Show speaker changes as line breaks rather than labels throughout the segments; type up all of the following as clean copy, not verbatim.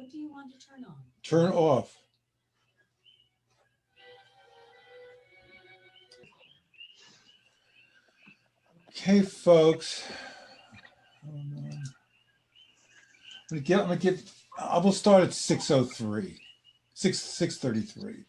What do you want to turn on?
Turn off. Okay, folks. I will start at 6:03, 6:33.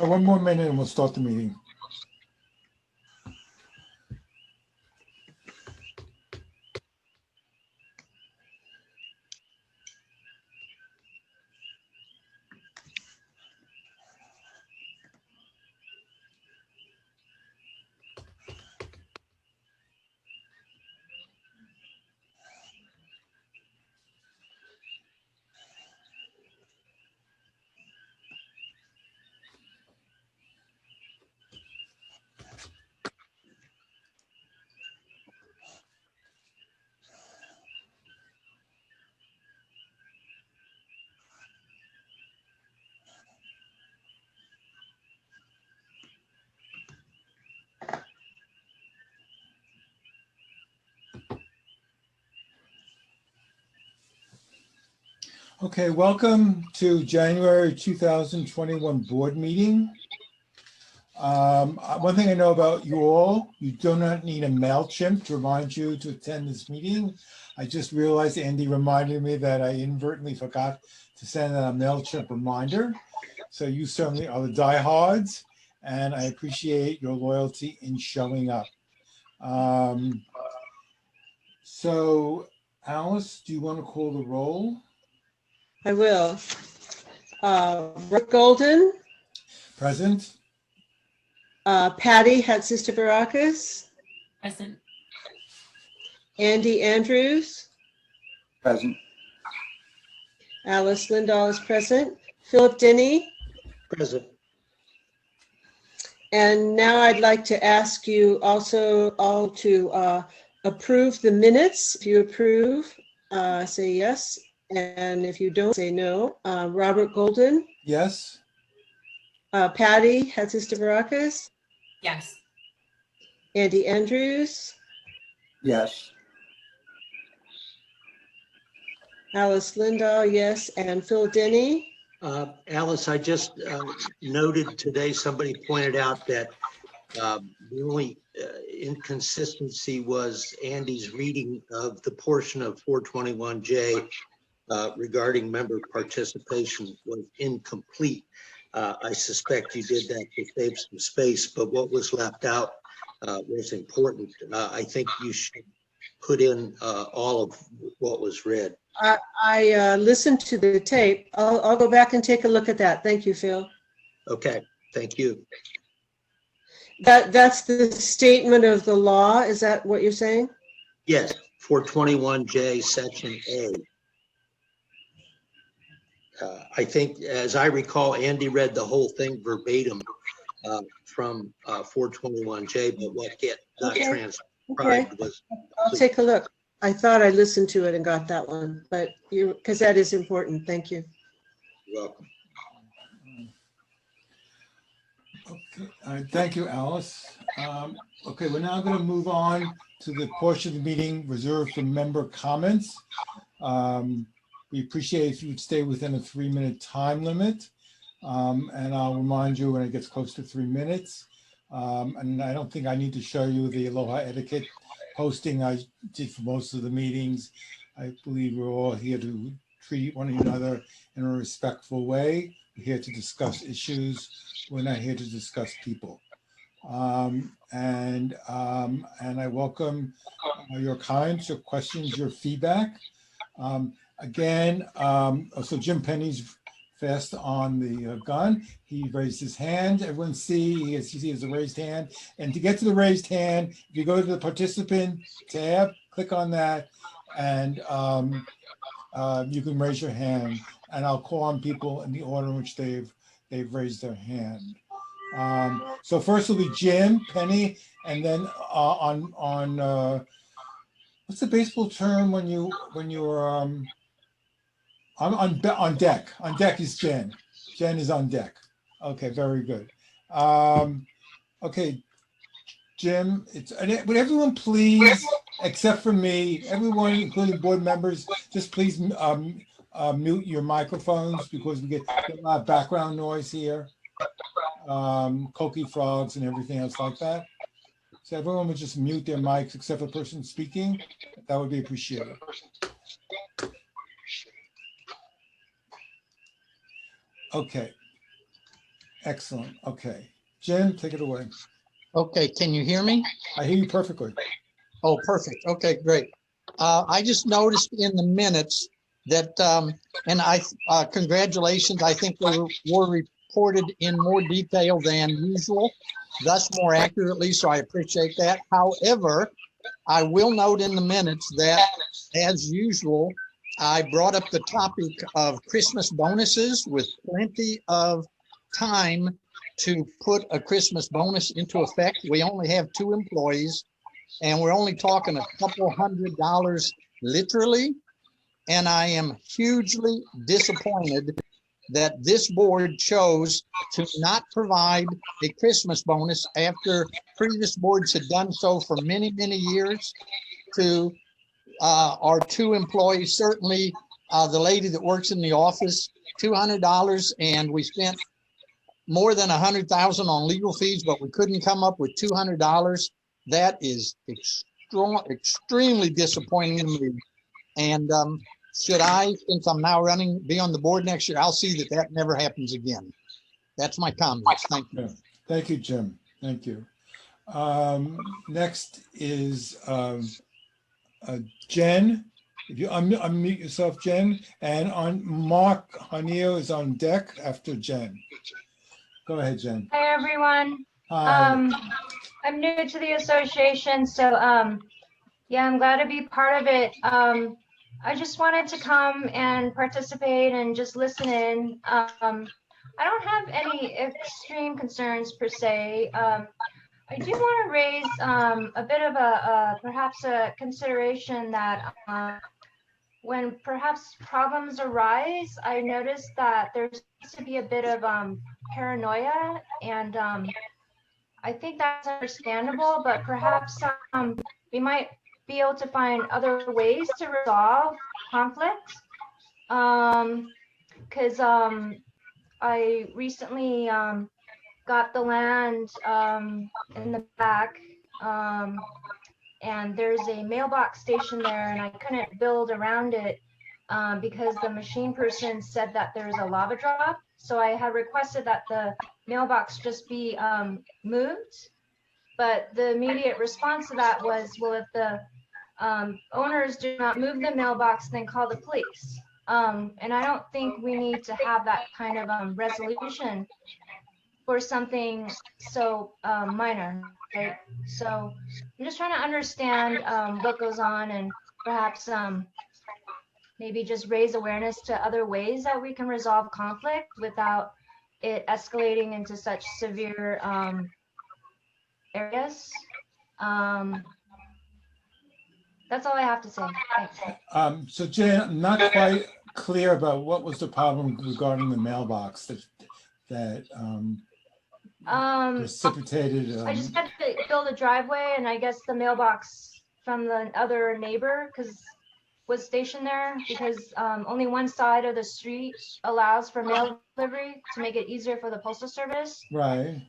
One more minute and we'll start the meeting. Okay, welcome to January 2021 board meeting. One thing I know about you all, you do not need a MailChimp to remind you to attend this meeting. I just realized Andy reminded me that I inadvertently forgot to send a MailChimp reminder. So you certainly are the diehards, and I appreciate your loyalty in showing up. So Alice, do you want to call the roll?
I will. Rick Golden.
Present.
Patty Hatzis-Varakis.
Present.
Andy Andrews.
Present.
Alice Lindahl is present. Philip Denny.
Present.
And now I'd like to ask you also all to approve the minutes. If you approve, say yes. And if you don't, say no. Robert Golden.
Yes.
Patty Hatzis-Varakis.
Yes.
Andy Andrews.
Yes.
Alice Lindahl, yes. And Phil Denny.
Alice, I just noted today, somebody pointed out that the only inconsistency was Andy's reading of the portion of 421J regarding member participation was incomplete. I suspect you did that to save some space, but what was left out was important. I think you should put in all of what was read.
I listened to the tape. I'll go back and take a look at that. Thank you, Phil.
Okay, thank you.
That's the statement of the law. Is that what you're saying?
Yes, 421J, Section A. I think, as I recall, Andy read the whole thing verbatim from 421J, but what got transcribed was.
I'll take a look. I thought I listened to it and got that one, but because that is important. Thank you.
You're welcome.
Okay, all right, thank you, Alice. Okay, we're now going to move on to the portion of the meeting reserved for member comments. We appreciate if you would stay within a 3-minute time limit. And I'll remind you when it gets close to 3 minutes. And I don't think I need to show you the Aloha etiquette posting I did for most of the meetings. I believe we're all here to treat one another in a respectful way. We're here to discuss issues. We're not here to discuss people. And I welcome your comments, your questions, your feedback. So Jim Penny's fast on the gun. He raised his hand. Everyone he has a raised hand. And to get to the raised hand, if you go to the participant tab, click on that, and you can raise your hand. And I'll call on people in the order in which they've raised their hand. So first will be Jim Penny, and then on what's the baseball term when you're on deck? On deck is Jen. Jen is on deck. Okay, very good. Okay, Jim, would everyone please, except for me, everyone, including board members, just please mute your microphones because we get a lot of background noise here. Coqui frogs and everything else like that. So everyone would just mute their mics except for the person speaking. That would be appreciated. Okay. Excellent. Okay. Jen, take it away.
Okay, can you hear me?
I hear you perfectly.
Oh, perfect. Okay, great. I just noticed in the minutes that, and congratulations, I think they were reported in more detail than usual, thus more accurately, so I appreciate that. However, I will note in the minutes that, as usual, I brought up the topic of Christmas bonuses with plenty of time to put a Christmas bonus into effect. We only have 2 employees and we're only talking a couple $100 literally. And I am hugely disappointed that this board chose to not provide a Christmas bonus after previous boards had done so for many, many years to our 2 employees. Certainly the lady that works in the office, $200, and we spent more than $100,000 on legal fees, but we couldn't come up with $200. That is extremely disappointing to me. And should I, since I'm now be on the board next year, I'll see that never happens again. That's my comments. Thank you.
Yeah. Thank you, Jim. Thank you. Next is Jen. If you unmute yourself, Jen, and on Mark Hanio is on deck after Jen. Go ahead, Jen.
Hi, everyone.
Hi.
I'm new to the association, so yeah, I'm glad to be part of it. I just wanted to come and participate and just listen in. I don't have any extreme concerns per se. I do want to raise a bit of perhaps a consideration that when perhaps problems arise, I noticed that there seems to be a bit of paranoia, and I think that's understandable, but perhaps we might be able to find other ways to resolve conflict. Because I recently got the land in the back, and there's a mailbox station there, and I couldn't build around it because the machine person said that there's a lava drop. So I had requested that the mailbox just be moved. But the immediate response to that was, well, if the owners do not move the mailbox, then call the police. And I don't think we need to have that kind of resolution for something so minor, right? So I'm just trying to understand what goes on, and perhaps maybe just raise awareness to other ways that we can resolve conflict without it escalating into such severe areas. That's all I have to say. Thanks.
So Jen, I'm not quite clear about what was the problem regarding the mailbox that precipitated.
I just had to build a driveway, and I guess the mailbox from the other neighbor was stationed there because only one side of the street allows for mail delivery to make it easier for the postal service.
Right.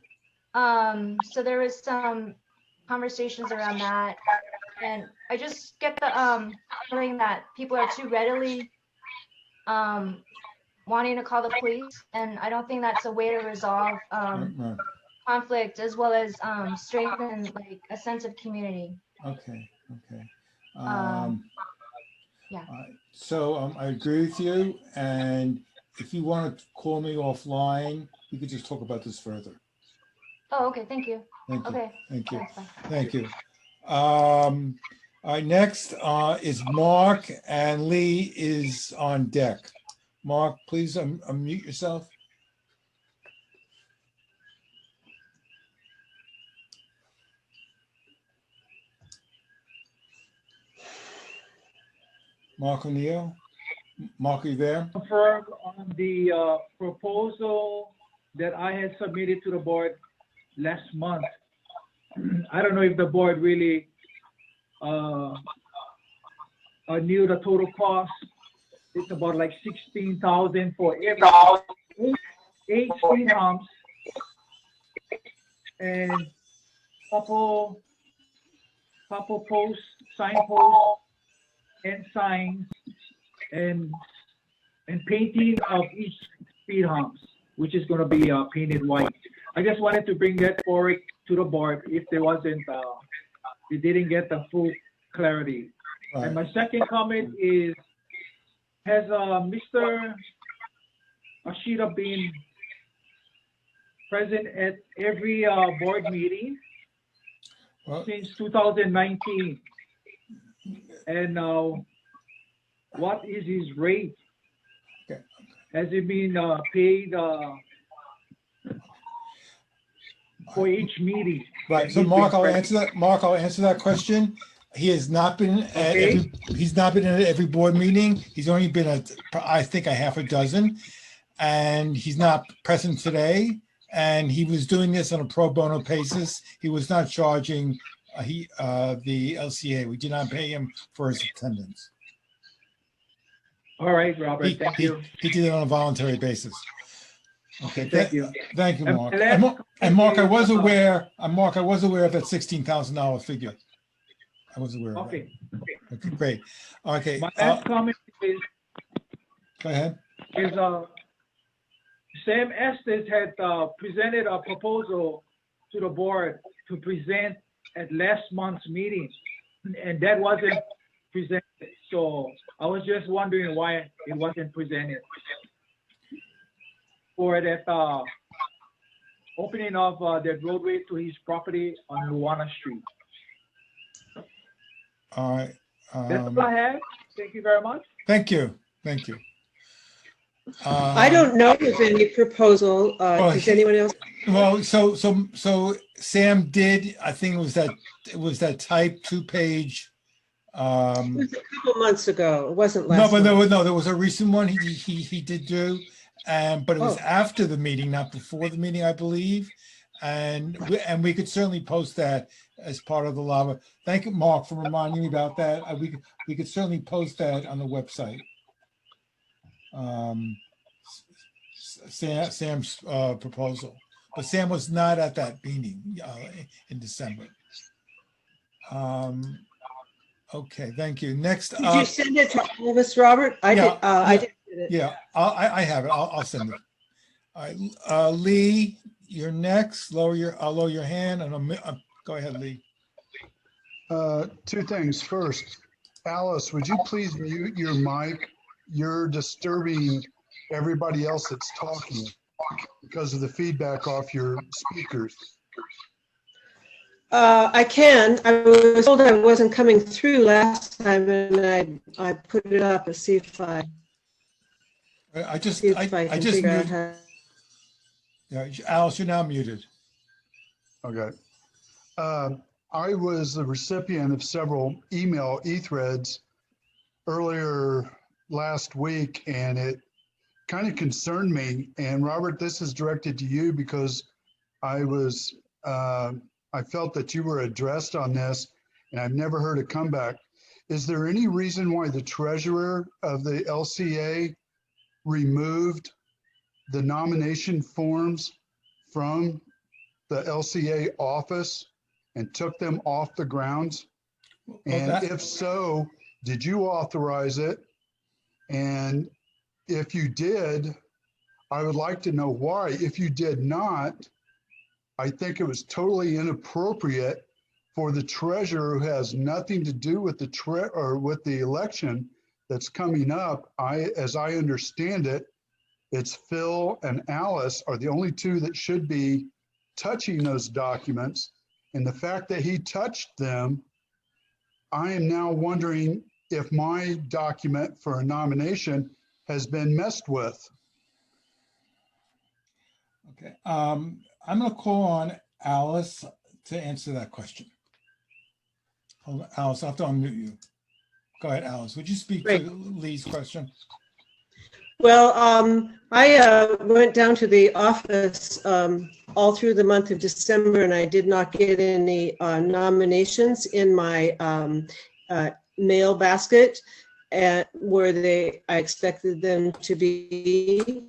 So there was some conversations around that. And I just get the feeling that people are too readily wanting to call the police. And I don't think that's a way to resolve
Right.
conflict as well as strengthen like a sense of community.
Okay, okay.
Yeah.
So I agree with you, and if you want to call me offline, we could just talk about this further.
Oh, okay. Thank you.
Thank you.
Okay.
Thank you.
Thanks, bye.
Thank you. All right, next is Mark, and Lee is on deck. Mark, please unmute yourself. Mark O'Neill? Mark, are you there?
Confirm on the proposal that I had submitted to the board last month. I don't know if the board really knew the total cost. It's about like 16,000 for every eight speed humps and couple posts, sign posts, and signs, and painting of each speed humps, which is going to be painted white. I just wanted to bring that forward to the board if there wasn't, they didn't get the full clarity.
Right.
And my second comment is, has Mr. Ashida been present at every board meeting
Well,
since 2019? And what is his rate?
Okay.
Has it been paid for each meeting?
right, so Mark, I'll answer that. Mark, I'll answer that question. He has not been at
Okay.
he's not been at every board meeting. He's only been at, I think, a half a dozen, and he's not present today. And he was doing this on a pro bono basis. He was not charging the LCA. We did not pay him for his attendance.
All right, Robert,
He,
thank
he,
you.
he did it on a voluntary basis. Okay,
Thank you.
thank you,
And
Mark.
my last
And Mark, I was
comment is,
aware. Mark, I was aware of that $16,000 figure. I was aware of
Okay,
that. Okay, great. Okay,
my last comment is
go ahead.
Sam Estes had presented a proposal to the board to present at last month's meeting, and that wasn't presented. So I was just wondering why it wasn't presented for that opening of the roadway to his property on Luana Street.
All right.
That's all I have. Thank you very much.
Thank you. Thank you.
I don't know of any proposal. Does anyone else?
Well, so Sam did. I think it was that type 2-page.
It was a couple months ago. It wasn't
No,
last
but
month.
there was a recent one he did do, but it was
Oh.
after the meeting, not before the meeting, I believe. And we could certainly post that as part of the lava. Thank you, Mark, for reminding me about that. We could certainly post that on the website. Sam's proposal, but Sam was not at that meeting in December. Okay, thank you. Next
Did
up,
you send it to all of us, Robert? I
Yeah,
did. I
yeah.
did it.
yeah, I have it. I'll send it. All right, Lee, you're next. I'll lower your hand, and go ahead, Lee.
Two things. First, Alice, would you please mute your mic? You're disturbing everybody else that's talking because of the feedback off your speakers.
I can. I was told I wasn't coming through last time, and I put it up to see if I
I just
can figure out
muted.
how.
Yeah, Alice, you're now muted.
Okay. I was the recipient of several email e-threads earlier last week, and it kind of concerned me. And Robert, this is directed to you because I felt that you were addressed on this, and I've never heard a comeback. Is there any reason why the treasurer of the LCA removed the nomination forms from the LCA office and took them off the grounds? And
that-
if so, did you authorize it? And if you did, I would like to know why. If you did not, I think it was totally inappropriate for the treasurer who has nothing to do with with the election that's coming up. As I understand it, it's Phil and Alice are the only two that should be touching those documents. And the fact that he touched them, I am now wondering if my document for a nomination has been messed with.
Okay, I'm gonna call on Alice to answer that question. Hold on, Alice, I have to unmute you. Go ahead, Alice. Would you speak to Lee's question?
Well, I went down to the office all through the month of December, and I did not get any nominations in my mail basket where I expected them to be.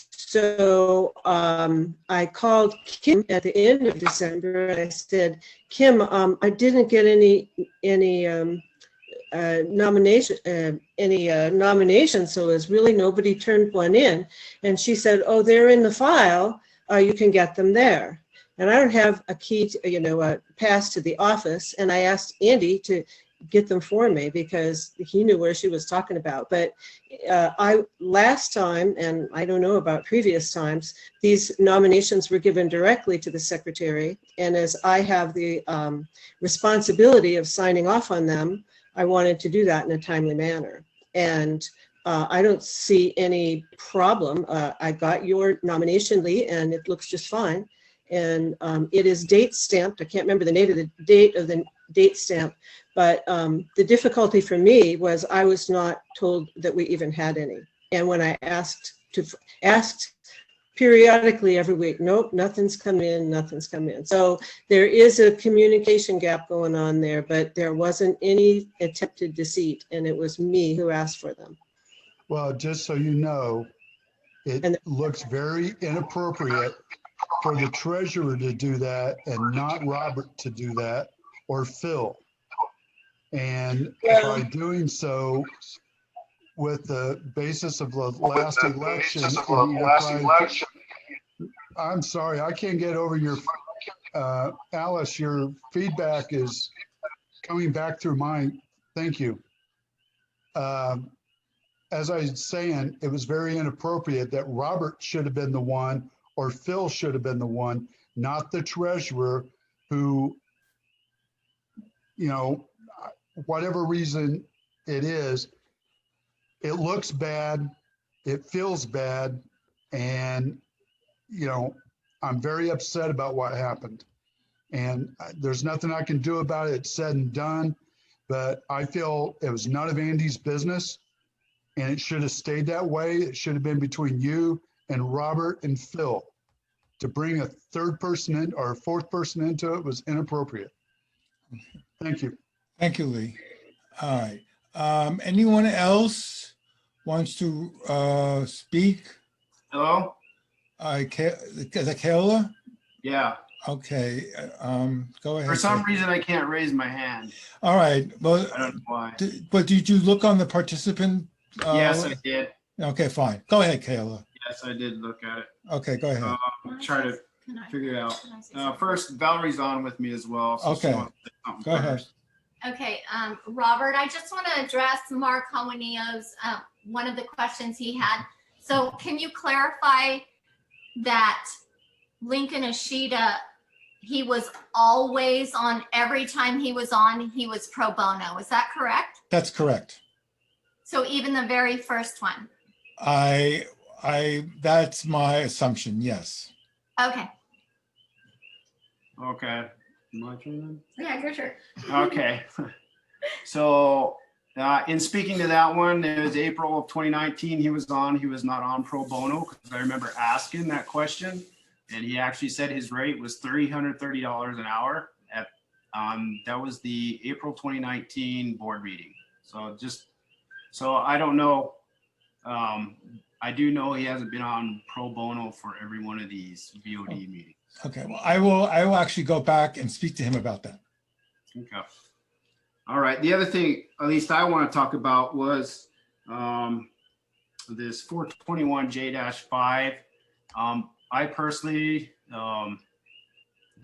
So I called Kim at the end of December, and I said, Kim, I didn't get any nominations, so it's really nobody turned one in. And she said, oh, they're in the file, you can get them there. And I don't have a key to, a pass to the office, and I asked Andy to get them for me because he knew where she was talking about. But last time, and I don't know about previous times, these nominations were given directly to the secretary, and as I have the responsibility of signing off on them, I wanted to do that in a timely manner. And I don't see any problem. I got your nomination, Lee, and it looks just fine. And it is date stamped. I can't remember the date of the date stamp, but the difficulty for me was I was not told that we even had any. And when I asked periodically every week, nope, nothing's come in, nothing's come in. So there is a communication gap going on there, but there wasn't any attempted deceit, and it was me who asked for them.
Well, just so you know, it looks very inappropriate for the treasurer to do that and not Robert to do that, or Phil. And by doing so, with the basis of the last election, I'm sorry, I can't get over your, Alice, your feedback is coming back through mine. Thank you. As I was saying, it was very inappropriate that Robert should have been the one, or Phil should have been the one, not the treasurer, who, whatever reason it is, it looks bad, it feels bad, and, I'm very upset about what happened. And there's nothing I can do about it. It's said and done, but I feel it was none of Andy's business, and it should have stayed that way. It should have been between you and Robert and Phil. To bring a third person in or a fourth person into it was inappropriate. Thank you.
Thank you, Lee. All right. Anyone else wants to speak?
Hello?
Is that Kayla?
Yeah.
Okay. Go ahead.
For some reason, I can't raise my hand.
All right. Well,
I don't know why.
But did you look on the participant?
Yes, I did.
Okay, fine. Go ahead, Kayla.
Yes, I did look at it.
Okay, go ahead.
Try to figure it out. First, Valerie's on with me as well. So
Okay. Go ahead.
Okay, Robert, I just want to address Mark Howenio's, one of the questions he had. So can you clarify that Lincoln Ashita, he was always on, every time he was on, he was pro bono. Is that correct?
That's correct.
So even the very first one?
That's my assumption, yes.
Okay.
Okay. My turn then?
Yeah, your turn.
Okay. So in speaking to that one, it was April of 2019 he was on. He was not on pro bono because I remember asking that question, and he actually said his rate was $330 an hour. That was the April 2019 board meeting. So I don't know. I do know he hasn't been on pro bono for every one of these VOD meetings.
Okay, well, I will actually go back and speak to him about that.
Okay. All right. The other thing, at least I want to talk about, was this 421J-5. I personally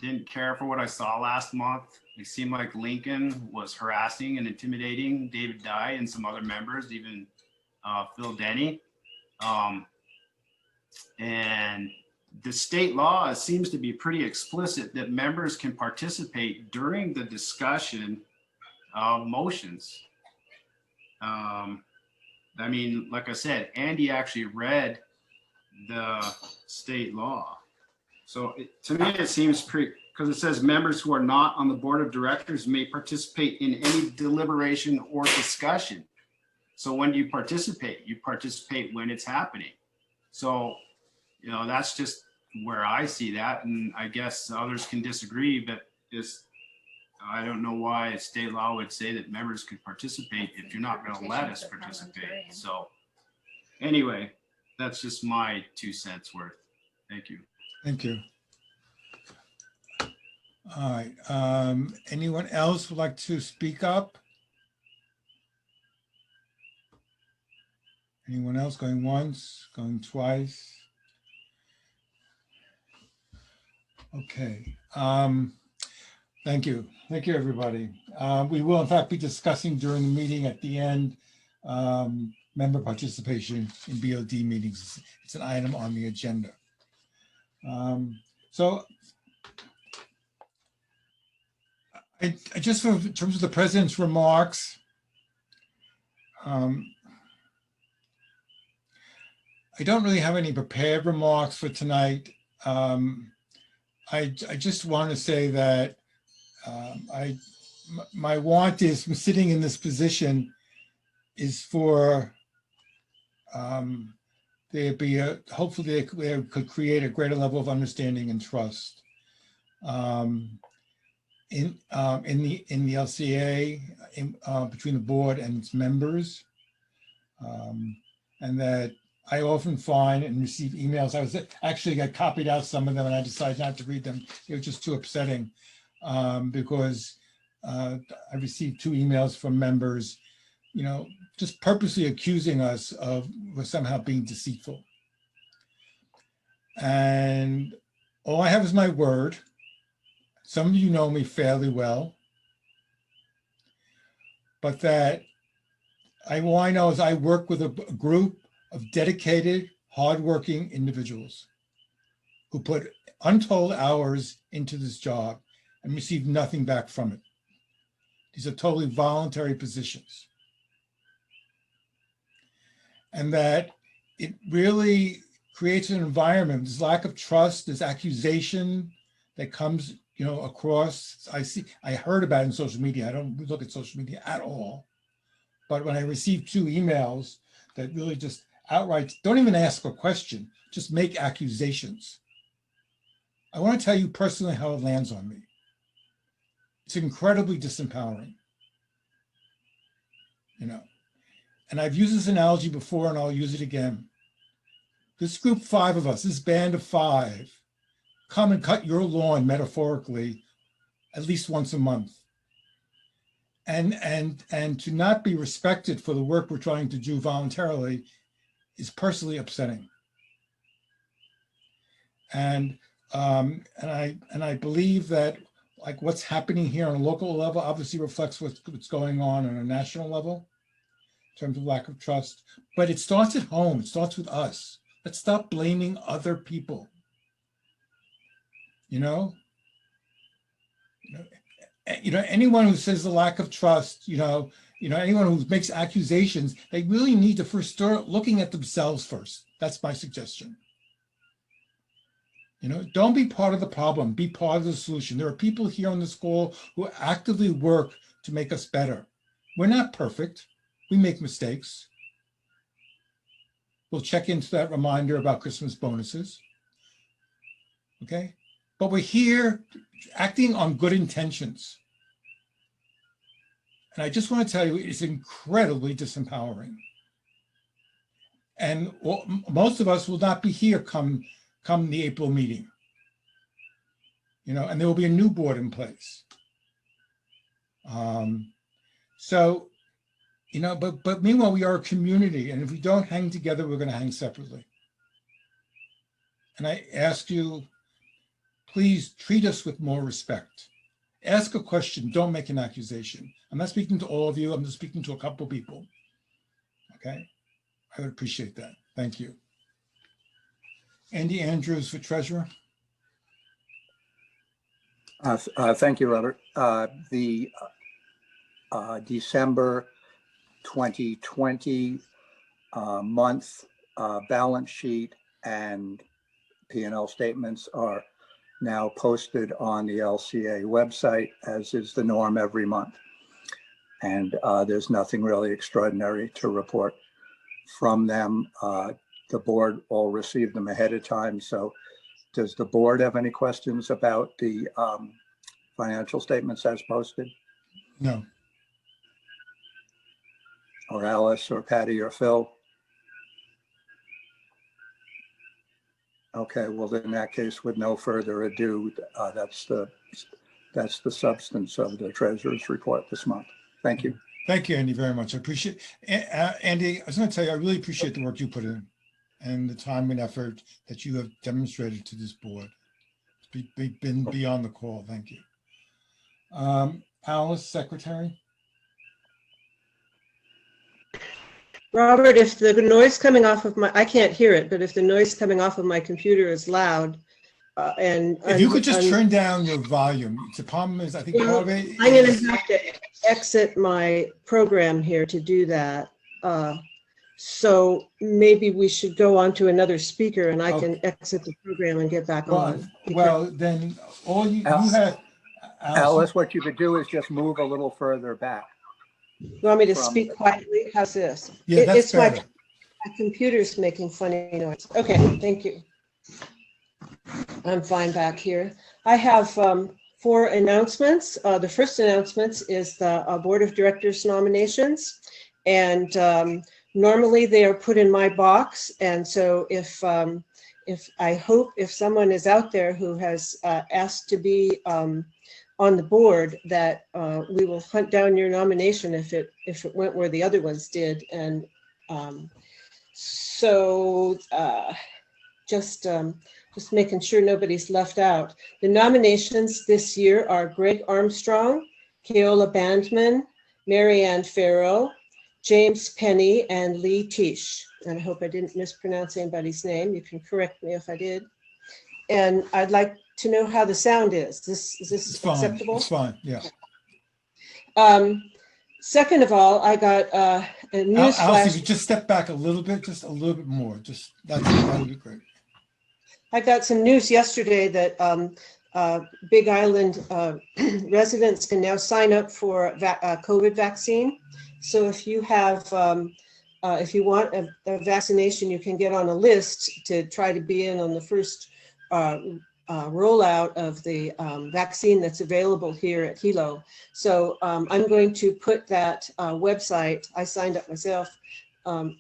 didn't care for what I saw last month. It seemed like Lincoln was harassing and intimidating David Dye and some other members, even Phil Denny. And the state law seems to be pretty explicit that members can participate during the discussion of motions. I mean, like I said, Andy actually read the state law. So to me, it seems pretty, because it says members who are not on the board of directors may participate in any deliberation or discussion. So when do you participate? You participate when it's happening. So, you know, that's just where I see that. And I guess others can disagree, but I don't know why state law would say that members could participate if you're not going to let us participate. So anyway, that's just my 2 cents worth. Thank you.
Thank you. All right. Anyone else would like to speak up? Anyone else going once, going twice? Okay. Thank you. Thank you, everybody. We will, in fact, be discussing during the meeting at the end member participation in BOD meetings. It's an item on the agenda. So I just, in terms of the president's remarks, I don't really have any prepared remarks for tonight. I just want to say that my want is, from sitting in this position, is for there be a, hopefully they could create a greater level of understanding and trust in the LCA, between the board and its members, and that I often find and receive emails. I got copied out some of them, and I decided not to read them. They were just too upsetting, because I received 2 emails from members, you know, just purposely accusing us of somehow being deceitful. And all I have is my word. Some of you know me fairly well, but that all I know is I work with a group of dedicated, hardworking individuals who put untold hours into this job and receive nothing back from it. These are totally voluntary positions. And that it really creates an environment, there's lack of trust, there's accusation that comes, you know, across. I heard about it in social media. I don't look at social media at all. But when I received 2 emails that really just outright, don't even ask a question, just make accusations. I want to tell you personally how it lands on me. It's incredibly disempowering, you know. And I've used this analogy before, and I'll use it again. This group 5 of us, this band of 5, come and cut your lawn metaphorically at least once a month. And to not be respected for the work we're trying to do voluntarily is personally upsetting. And I believe that, like, what's happening here on a local level obviously reflects what's going on a national level in terms of lack of trust. But it starts at home. It starts with us. Let's stop blaming other people. You know, anyone who says the lack of trust, anyone who makes accusations, they really need to first start looking at themselves first. That's my suggestion. You know, don't be part of the problem, be part of the solution. There are people here on this call who actively work to make us better. We're not perfect. We make mistakes. We'll check into that reminder about Christmas bonuses. Okay? But we're here acting on good intentions. And I just want to tell you, it's incredibly disempowering. And most of us will not be here come the April meeting. and there will be a new board in place. So, but meanwhile, we are a community, and if we don't hang together, we're going to hang separately. And I ask you, please treat us with more respect. Ask a question, don't make an accusation. I'm not speaking to all of you, I'm just speaking to a couple people. Okay, I would appreciate that. Thank you. Andy Andrews for treasurer.
Thank you, Robert. The December 2020 month balance sheet and P&L statements are now posted on the LCA website, as is the norm every month. And there's nothing really extraordinary to report from them. The board all received them ahead of time. So does the board have any questions about the financial statements as posted?
No.
Or Alice or Patty or Phil? Okay, well, in that case, with no further ado, that's the substance of the treasurer's report this month. Thank you.
Thank you, Andy, very much. I appreciate Andy, I was going to tell you, I really appreciate the work you put in and the time and effort that you have demonstrated to this board. It's been beyond the call. Thank you. Alice, secretary.
Robert, if the noise coming off of I can't hear it, but if the noise coming off of my computer is loud,
if you could just turn down your volume. The problem is, I think part of it
I'm going to have to exit my program here to do that. So maybe we should go on to another speaker and I can exit the program and get back on.
Well, then all you have.
Alice, what you could do is just move a little further back.
You want me to speak quietly? How's this?
Yeah, that's better.
My computer's making funny noise. Okay, thank you. I'm fine back here. I have 4 announcements. The first announcement is the Board of Directors nominations. And normally they are put in my box. And so if I hope if someone is out there who has asked to be on the board, that we will hunt down your nomination if it went where the other ones did. And just making sure nobody's left out. The nominations this year are Greg Armstrong, Keola Bandman, Marianne Farrow, James Penny, and Lee Tisch. And I hope I didn't mispronounce anybody's name. You can correct me if I did. And I'd like to know how the sound is. Is this acceptable?
It's fine, yeah.
Second of all, I got a news
Alice,
flash.
if you just step back a little bit, just a little bit more, that would be great.
I got some news yesterday that Big Island residents can now sign up for a COVID vaccine. So if you have, if you want a vaccination, you can get on a list to try to be in on the first rollout of the vaccine that's available here at Hilo. So I'm going to put that website, I signed up myself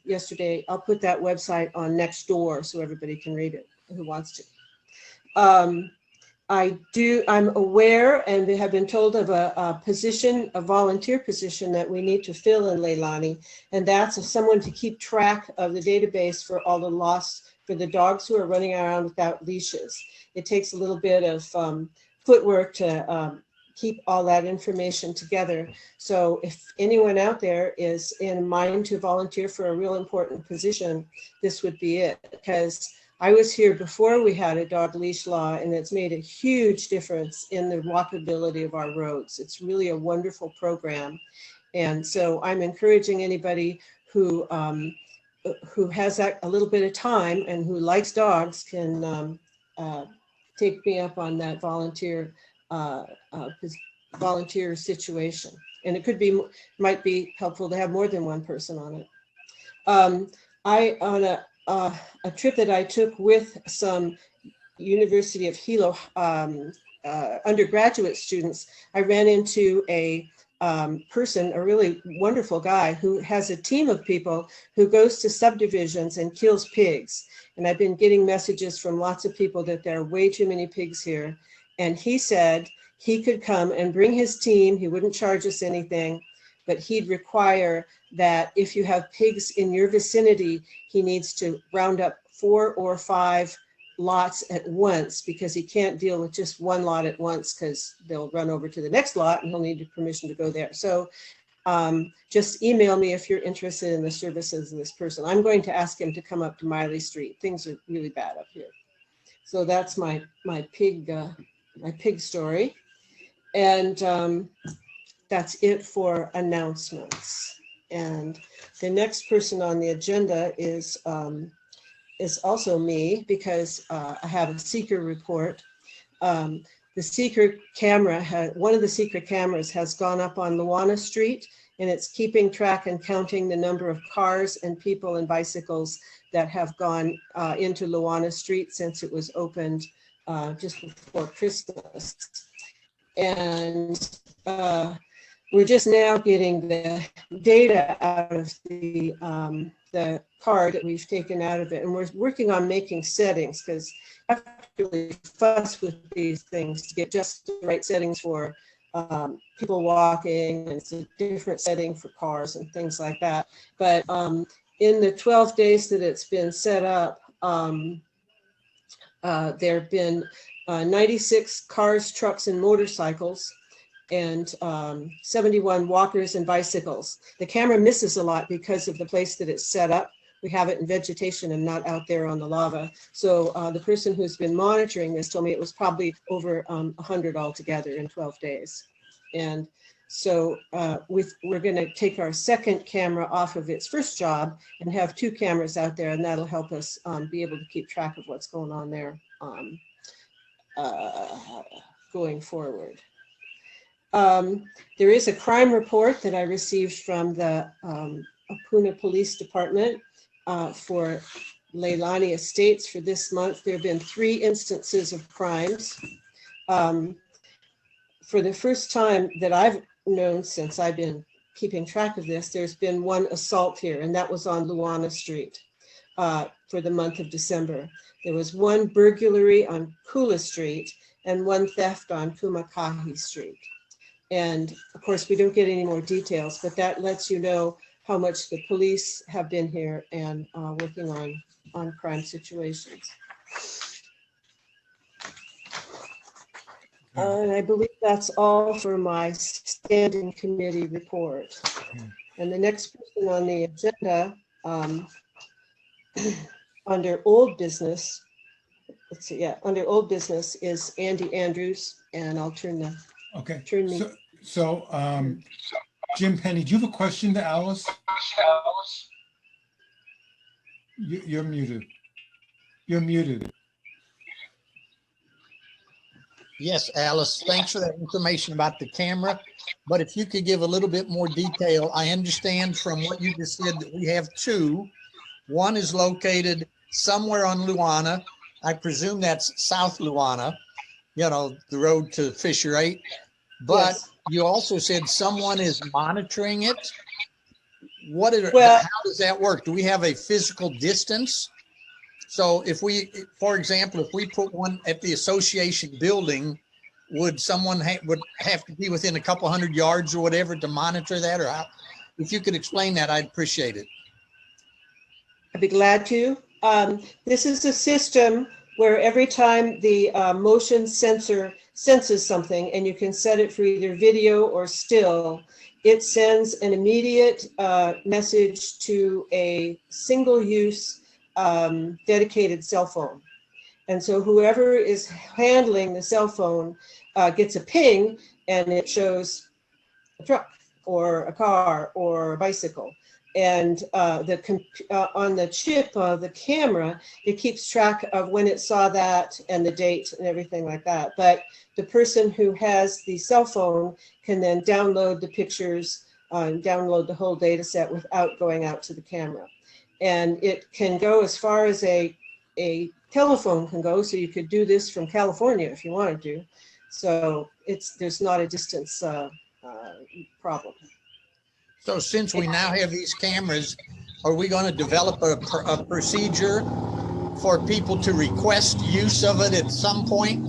yesterday, I'll put that website on Nextdoor so everybody can read it who wants to. I'm aware and have been told of a position, a volunteer position that we need to fill in Leilani, and that's someone to keep track of the database for all the lost, for the dogs who are running around without leashes. It takes a little bit of footwork to keep all that information together. So if anyone out there is in mind to volunteer for a real important position, this would be it. Because I was here before we had a dog leash law, and it's made a huge difference in the walkability of our roads. It's really a wonderful program. And so I'm encouraging anybody who has that a little bit of time and who likes dogs can take me up on that volunteer situation. And it could be, might be helpful to have more than one person on it. On a trip that I took with some University of Hilo undergraduate students, I ran into a person, a really wonderful guy who has a team of people who goes to subdivisions and kills pigs. And I've been getting messages from lots of people that there are way too many pigs here. And he said he could come and bring his team. He wouldn't charge us anything, but he'd require that if you have pigs in your vicinity, he needs to round up 4 or 5 lots at once, because he can't deal with just one lot at once, because they'll run over to the next lot and he'll need permission to go there. So just email me if you're interested in the services of this person. I'm going to ask him to come up to Miley Street. Things are really bad up here. So that's my pig story. And that's it for announcements. And the next person on the agenda is also me, because I have a seeker report. The seeker camera, one of the seeker cameras has gone up on Leilani Street, and it's keeping track and counting the number of cars and people and bicycles that have gone into Leilani Street since it was opened just before Christmas. And we're just now getting the data out of the card that we've taken out of it. And we're working on making settings, because I have to really fuss with these things to get just the right settings for people walking, and it's a different setting for cars and things like that. But in the 12 days that it's been set up, there have been 96 cars, trucks, and motorcycles, and 71 walkers and bicycles. The camera misses a lot because of the place that it's set up. We have it in vegetation and not out there on the lava. So the person who's been monitoring this told me it was probably over 100 altogether in 12 days. And so we're going to take our second camera off of its first job and have 2 cameras out there, and that'll help us be able to keep track of what's going on there going forward. There is a crime report that I received from the Apuna Police Department for Leilani Estates for this month. There have been 3 instances of crimes. For the first time that I've known since I've been keeping track of this, there's been 1 assault here, and that was on Leilani Street for the month of December. There was 1 burglary on Kula Street and 1 theft on Kumakahi Street. And of course, we don't get any more details, but that lets you know how much the police have been here and working on crime situations. And I believe that's all for my standing committee report. And the next person on the agenda under old business, let's see, under old business is Andy Andrews, and I'll turn the
Okay.
turn me.
So Jim Penny, do you have a question to Alice? You're muted. You're muted.
Yes, Alice, thanks for that information about the camera. But if you could give a little bit more detail, I understand from what you just said that we have 2. One is located somewhere on Luana. I presume that's South Luana, you know, the road to Fisher 8. But
Yes.
you also said someone is monitoring it. How does that work? Do we have a physical distance? So if we, for example, if we put one at the association building, would someone would have to be within a couple hundred yards or whatever to monitor that? Or how? If you could explain that, I'd appreciate it.
I'd be glad to. This is a system where every time the motion sensor senses something, and you can set it for either video or still, it sends an immediate message to a single-use dedicated cell phone. And so whoever is handling the cell phone gets a ping, and it shows a truck or a car or a bicycle. And on the chip of the camera, it keeps track of when it saw that and the date and everything like that. But the person who has the cell phone can then download the pictures, download the whole data set without going out to the camera. And it can go as far as a telephone can go. So you could do this from California if you wanted to. So there's not a distance problem.
So since we now have these cameras, are we going to develop a procedure for people to request use of it at some point?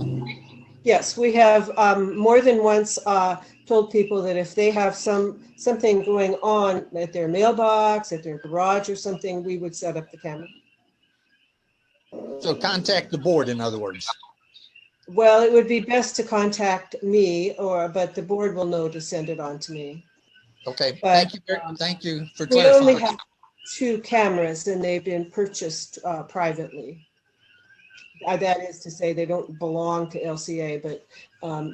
Yes, we have more than once told people that if they have something going on at their mailbox, at their garage or something, we would set up the camera.
So contact the board, in other words.
Well, it would be best to contact me, but the board will know to send it on to me.
Okay,
But,
thank you for
We only
clarifying.
have 2 cameras and they've been purchased privately. That is to say, they don't belong to LCA, but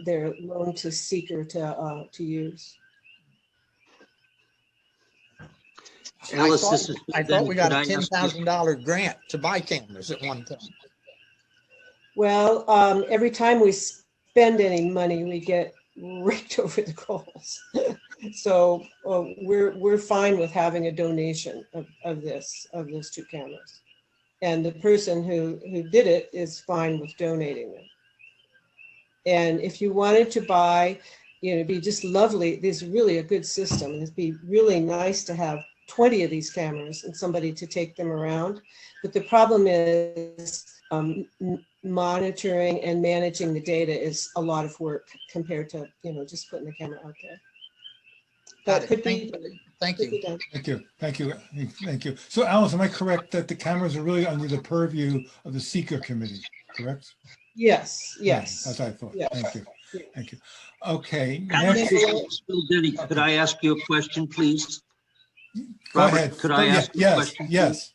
they're loaned to Seeker to use.
Alice, this is.
I thought we got a
Could I ask you-
$10,000 grant to buy cameras at one time.
Well, every time we spend any money, we get raked over the coals. So we're fine with having a donation of those 2 cameras. And the person who did it is fine with donating them. And if you wanted to buy, it'd be just lovely. This is really a good system. It'd be really nice to have 20 of these cameras and somebody to take them around. But the problem is monitoring and managing the data is a lot of work compared to, just putting the camera out there. But could be.
Thank you.
Thank you. So Alice, am I correct that the cameras are really under the purview of the Seeker Committee, correct?
Yes.
That's what I thought.
Yes.
Thank you. Okay.
Alice,
Next,
Denny, could I ask you a question, please?
go
Robert,
ahead.
could I ask you a question?
Yes.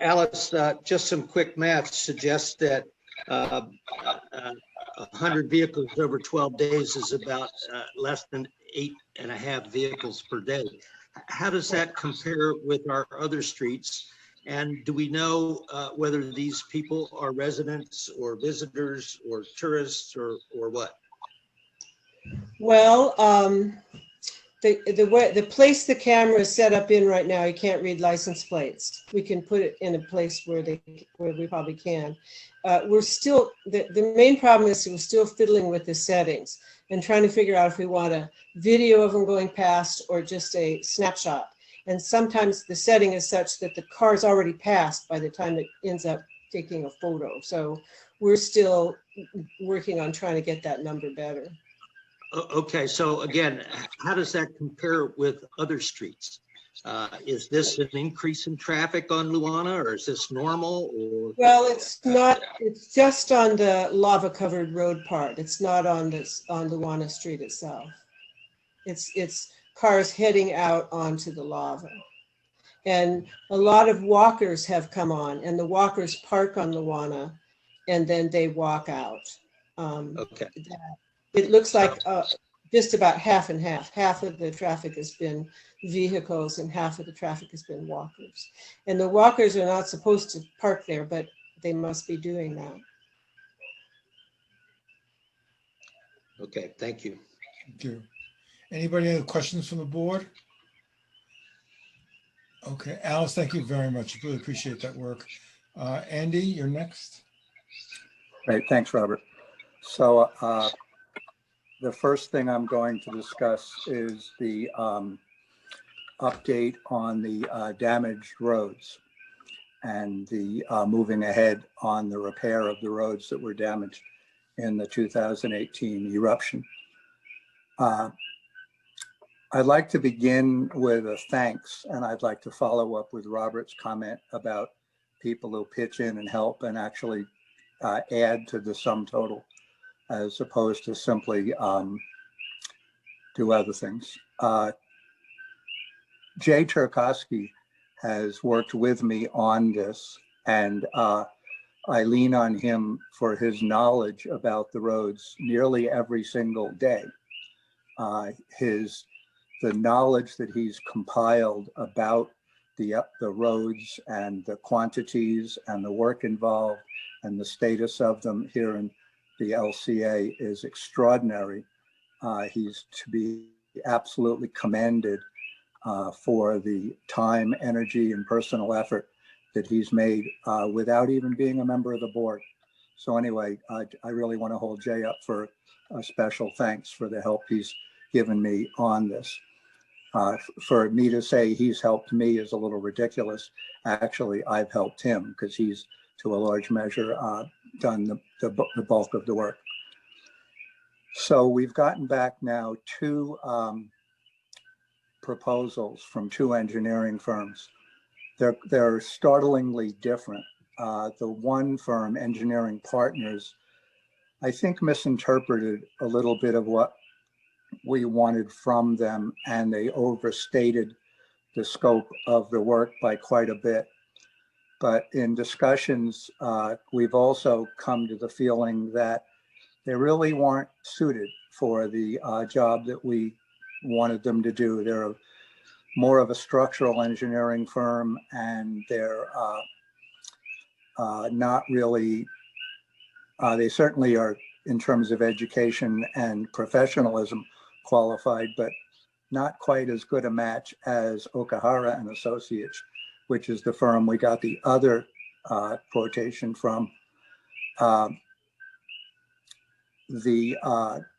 Alice, just some quick math suggests that 100 vehicles over 12 days is about less than 8.5 vehicles per day. How does that compare with our other streets? And do we know whether these people are residents or visitors or tourists or what?
Well, the place the camera is set up in right now, you can't read license plates. We can put it in a place where we probably can. We're still, the main problem is we're still fiddling with the settings and trying to figure out if we want a video of them going past or just a snapshot. And sometimes the setting is such that the car's already passed by the time it ends up taking a photo. So we're still working on trying to get that number better.
Okay, so again, how does that compare with other streets? Is this an increase in traffic on Luana, or is this normal? Or
well, it's not. It's just on the lava-covered road part. It's not on Luana Street itself. It's cars heading out onto the lava, and a lot of walkers have come on, and the walkers park on Luana, and then they walk out.
okay.
It looks like just about half and half. Half of the traffic has been vehicles and half of the traffic has been walkers. And the walkers are not supposed to park there, but they must be doing that.
Okay, thank you.
Thank you. Anybody have questions from the board? Okay, Alice, thank you very much. Really appreciate that work. Andy, you're next.
Great, thanks, Robert. So the first thing I'm going to discuss is the update on the damaged roads and the moving ahead on the repair of the roads that were damaged in the 2018 eruption. I'd like to begin with a thanks, and I'd like to follow up with Robert's comment about people who pitch in and help and actually add to the sum total, as opposed to simply do other things. Jay Turkowski has worked with me on this, and I lean on him for his knowledge about the roads nearly every single day. The knowledge that he's compiled about the roads and the quantities and the work involved and the status of them here in the LCA is extraordinary. He's to be absolutely commended for the time, energy, and personal effort that he's made without even being a member of the board. So anyway, I really want to hold Jay up for a special thanks for the help he's given me on this. For me to say he's helped me is a little ridiculous. Actually, I've helped him because he's to a large measure done the bulk of the work. So we've gotten back now two proposals from two engineering firms. They're startlingly different. The one firm, Engineering Partners, I think misinterpreted a little bit of what we wanted from them, and they overstated the scope of the work by quite a bit. But in discussions, we've also come to the feeling that they really weren't suited for the job that we wanted them to do. They're more of a structural engineering firm, and they're not really, they certainly are in terms of education and professionalism qualified, but not quite as good a match as Okahara and Associates, which is the firm we got the other quotation from. The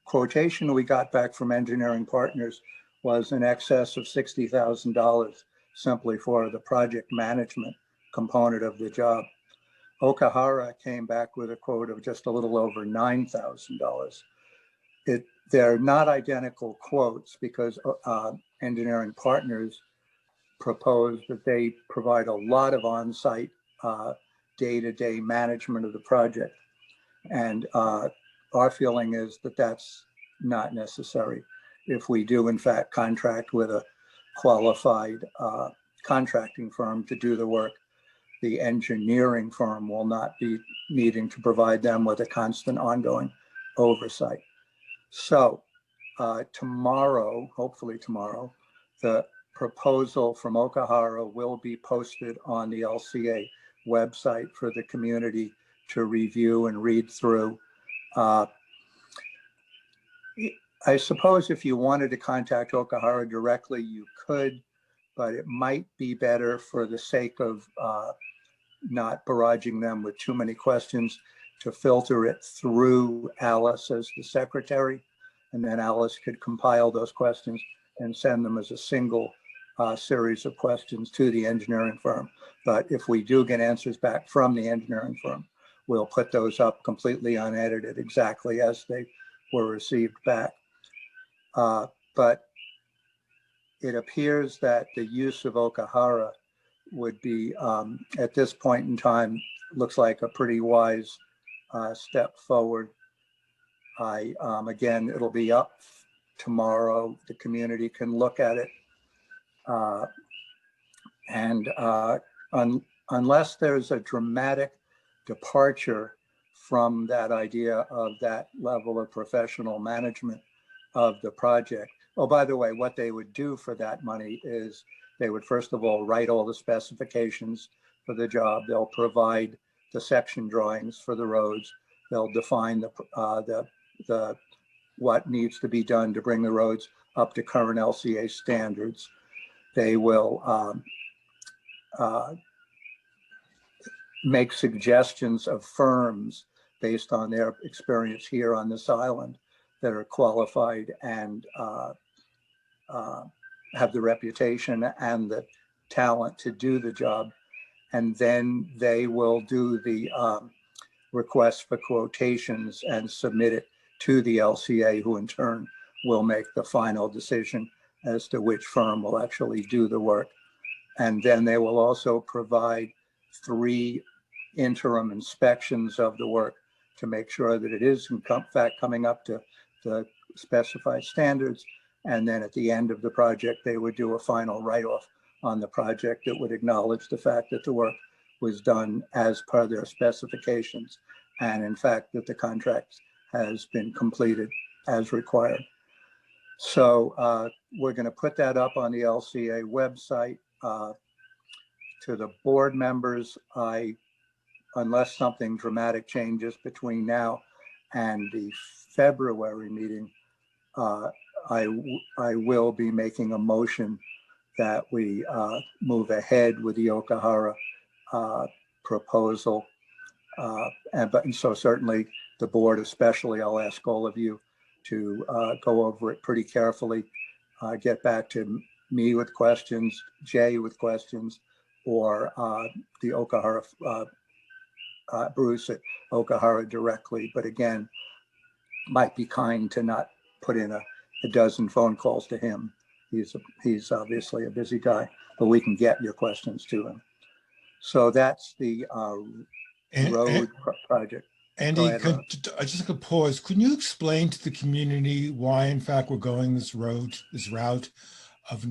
quotation we got back from Engineering Partners was in excess of $60,000 simply for the project management component of the job. Okahara came back with a quote of just a little over $9,000. They're not identical quotes because Engineering Partners proposed that they provide a lot of on-site day-to-day management of the project. And our feeling is that that's not necessary. If we do in fact contract with a qualified contracting firm to do the work, the engineering firm will not be needing to provide them with a constant ongoing oversight. So tomorrow, hopefully tomorrow, the proposal from Okahara will be posted on the LCA website for the community to review and read through. I suppose if you wanted to contact Okahara directly, you could, but it might be better for the sake of not barraging them with too many questions to filter it through Alice as the secretary, and then Alice could compile those questions and send them as a single series of questions to the engineering firm. But if we do get answers back from the engineering firm, we'll put those up completely unedited, exactly as they were received back. But it appears that the use of Okahara would be, at this point in time, looks like a pretty wise step forward. Again, it'll be up tomorrow. The community can look at it. Unless there's a dramatic departure from that idea of that level of professional management of the project. Oh, by the way, what they would do for that money is they would first of all write all the specifications for the job. They'll provide the section drawings for the roads. They'll define the what needs to be done to bring the roads up to current LCA standards. They will make suggestions of firms based on their experience here on this island that are qualified and have the reputation and the talent to do the job. And then they will do the request for quotations and submit it to the LCA, who in turn will make the final decision as to which firm will actually do the work. And then they will also provide 3 interim inspections of the work to make sure that it is in fact coming up to the specified standards. And then at the end of the project, they would do a final write-off on the project that would acknowledge the fact that the work was done as per their specifications, and in fact that the contract has been completed as required. So we're going to put that up on the LCA website. To the board members, unless something dramatic changes between now and the February meeting, I will be making a motion that we move ahead with the Okahara proposal. And so certainly the board, especially, I'll ask all of you to go over it pretty carefully, get back to me with questions, Jay with questions, or the Okahara, Bruce at Okahara directly. But again, might be kind to not put in a dozen phone calls to him. He's obviously a busy guy, but we can get your questions to him. So that's the road project.
Andy,
ahead, Rob.
I just could pause. Can you explain to the community why, in fact, we're going this route of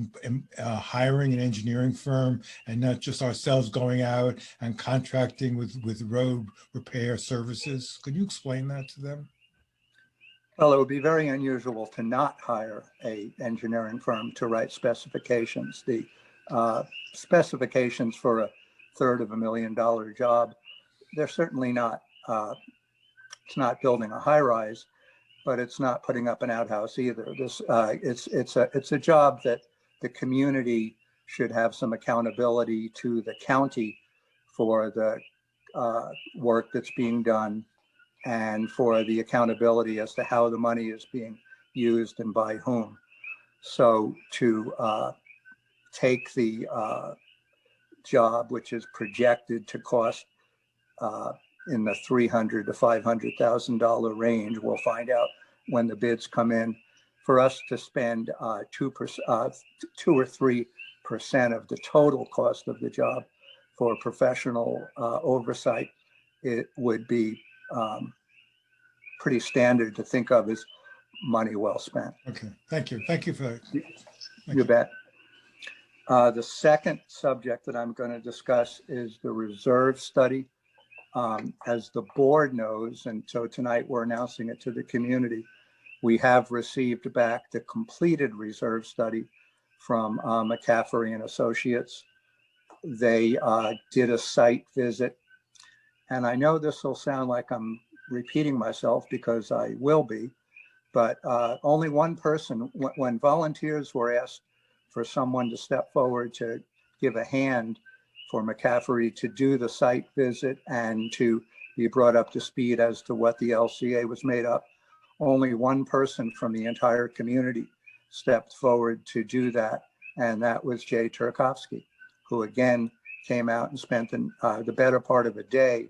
hiring an engineering firm and not just ourselves going out and contracting with road repair services? Could you explain that to them?
Well, it would be very unusual to not hire a engineering firm to write specifications. The specifications for $325,000 job, they're certainly not, it's not building a high rise, but it's not putting up an outhouse either. It's a job that the community should have some accountability to the county for the work that's being done, and for the accountability as to how the money is being used and by whom. So to take the job, which is projected to cost in the $300,000 to $500,000 range, we'll find out when the bids come in, for us to spend 2 or 3% of the total cost of the job for professional oversight, it would be pretty standard to think of as money well spent.
Okay, thank you. Thank you for that.
You bet. The second subject that I'm going to discuss is the reserve study. As the board knows, and so tonight we're announcing it to the community, we have received back the completed reserve study from McCaffrey and Associates. They did a site visit, and I know this will sound like I'm repeating myself, because I will be, but only one person, when volunteers were asked for someone to step forward to give a hand for McCaffrey to do the site visit and to be brought up to speed as to what the LCA was made up, only one person from the entire community stepped forward to do that, and that was Jay Turkovsky, who again came out and spent the better part of a day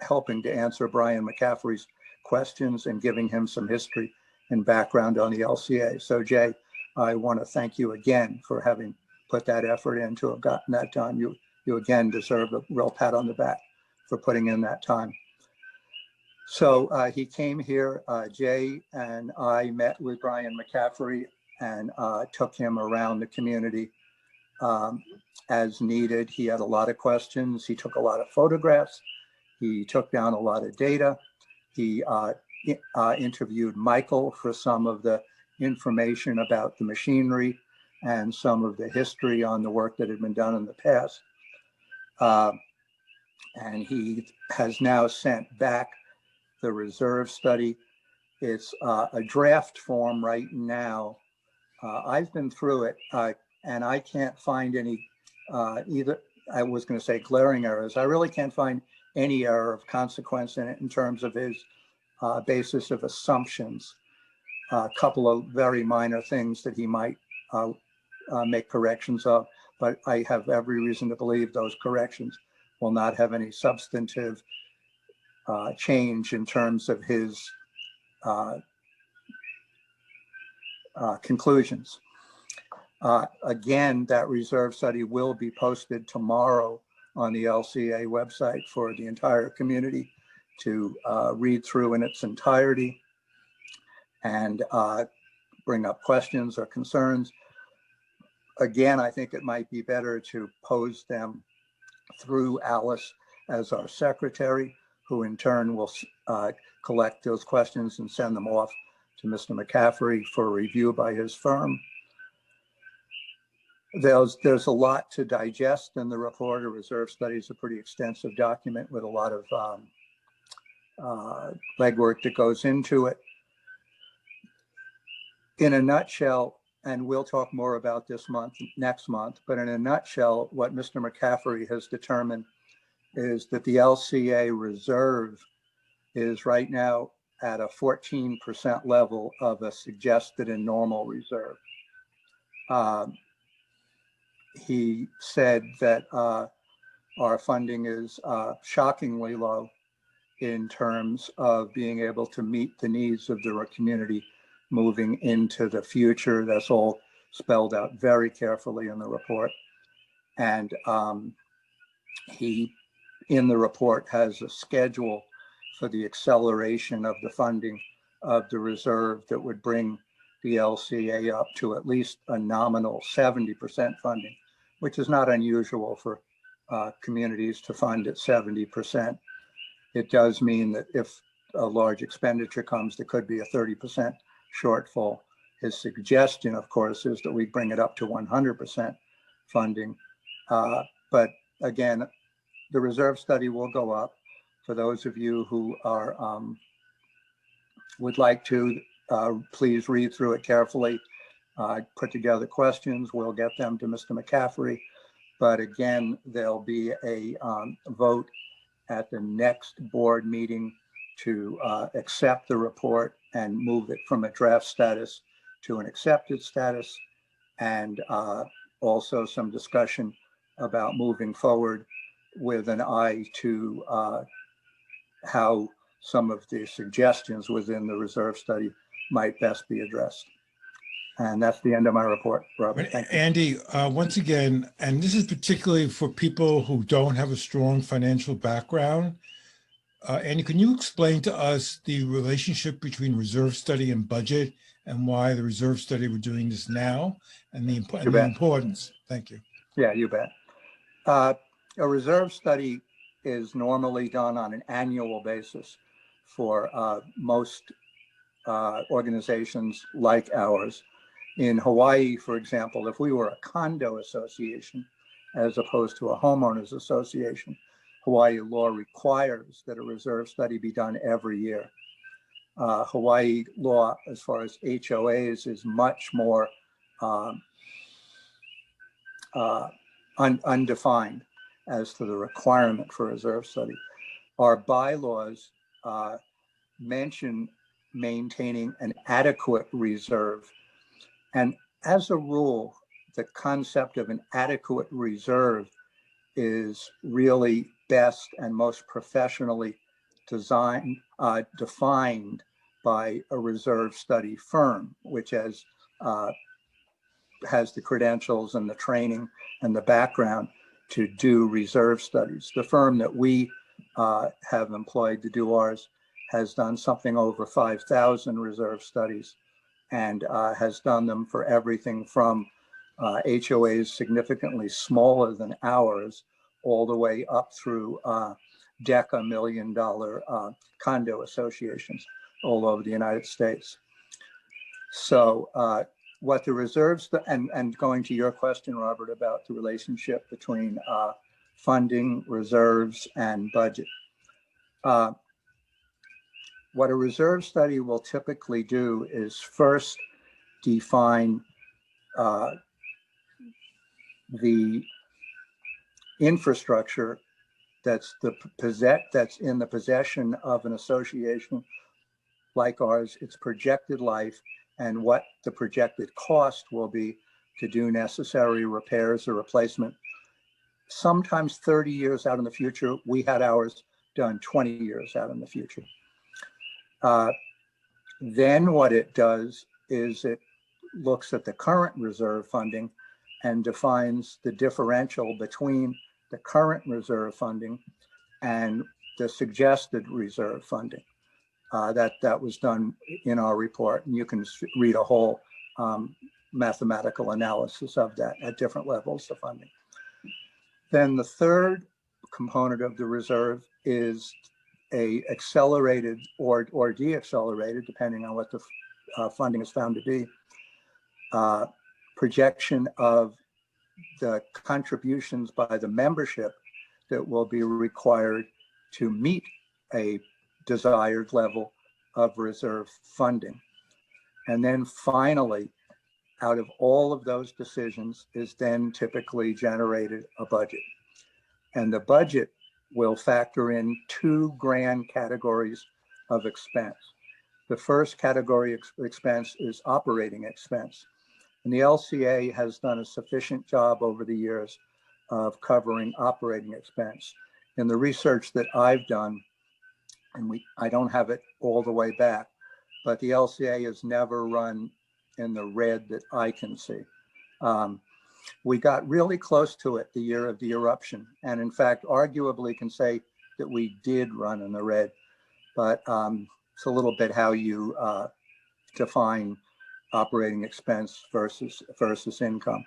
helping to answer Brian McCaffrey's questions and giving him some history and background on the LCA. So Jay, I want to thank you again for having put that effort in to have gotten that done. You again deserve a real pat on the back for putting in that time. So he came here, Jay and I met with Brian McCaffrey and took him around the community as needed. He had a lot of questions. He took a lot of photographs. He took down a lot of data. He interviewed Michael for some of the information about the machinery and some of the history on the work that had been done in the past. And he has now sent back the reserve study. It's a draft form right now. I've been through it and I can't find any either, I was going to say glaring errors. I really can't find any error of consequence in it in terms of his basis of assumptions. A couple of very minor things that he might make corrections of, but I have every reason to believe those corrections will not have any substantive change in terms of his conclusions. Again, that reserve study will be posted tomorrow on the LCA website for the entire community to read through in its entirety and bring up questions or concerns. Again, I think it might be better to pose them through Alice as our secretary, who in turn will collect those questions and send them off to Mr. McCaffrey for review by his firm. There's a lot to digest in the report. A reserve study is a pretty extensive document with a lot of legwork that goes into it. In a nutshell, and we'll talk more about this next month, but in a nutshell, what Mr. McCaffrey has determined is that the LCA reserve is right now at a 14% level of a suggested and normal reserve. He said that our funding is shockingly low, in terms of being able to meet the needs of the community moving into the future. That's all spelled out very carefully in the report. And he, in the report, has a schedule for the acceleration of the funding of the reserve that would bring the LCA up to at least a nominal 70% funding, which is not unusual for communities to fund at 70%. It does mean that if a large expenditure comes, there could be a 30% shortfall. His suggestion, of course, is that we bring it up to 100% funding. But again, the reserve study will go up. For those of you who are would like to, please read through it carefully. Put together questions. We'll get them to Mr. McCaffrey. But again, there'll be a vote at the next board meeting to accept the report and move it from a draft status to an accepted status, and also some discussion about moving forward with an eye to how some of the suggestions within the reserve study might best be addressed. And that's the end of my report, Robert. Thank you.
Andy, once again, and this is particularly for people who don't have a strong financial background. Andy, can you explain to us the relationship between reserve study and budget, and why the reserve study we're doing this now, and the importance? Thank you.
Yeah, you bet. A reserve study is normally done on an annual basis for most organizations like ours. In Hawaii, for example, if we were a condo association as opposed to a homeowners association, Hawaii law requires that a reserve study be done every year. Hawaii law, as far as HOAs, is much more undefined as to the requirement for a reserve study. Our bylaws mention maintaining an adequate reserve. And as a rule, the concept of an adequate reserve is really best and most professionally defined by a reserve study firm, which has the credentials and the training and the background to do reserve studies. The firm that we have employed to do ours has done something over 5,000 reserve studies, and has done them for everything from HOAs significantly smaller than ours, all the way up through DECA $1 million condo associations all over the United States. So what the reserves, and going to your question, Robert, about the relationship between funding, reserves, and budget. What a reserve study will typically do is first define the infrastructure that's in the possession of an association like ours, its projected life, and what the projected cost will be to do necessary repairs or replacement. Sometimes 30 years out in the future. We had ours done 20 years out in the future. Then what it does is it looks at the current reserve funding and defines the differential between the current reserve funding and the suggested reserve funding. That was done in our report, and you can read a whole mathematical analysis of that at different levels of funding. Then the third component of the reserve is a accelerated or deaccelerated, depending on what the funding is found to be, projection of the contributions by the membership that will be required to meet a desired level of reserve funding. And then finally, out of all of those decisions is then typically generated a budget. And the budget will factor in two grand categories of expense. The first category of expense is operating expense. And the LCA has done a sufficient job over the years of covering operating expense. In the research that I've done, and I don't have it all the way back, but the LCA has never run in the red that I can see. We got really close to it the year of the eruption, and in fact, arguably can say that we did run in the red, but it's a little bit how you define operating expense versus income.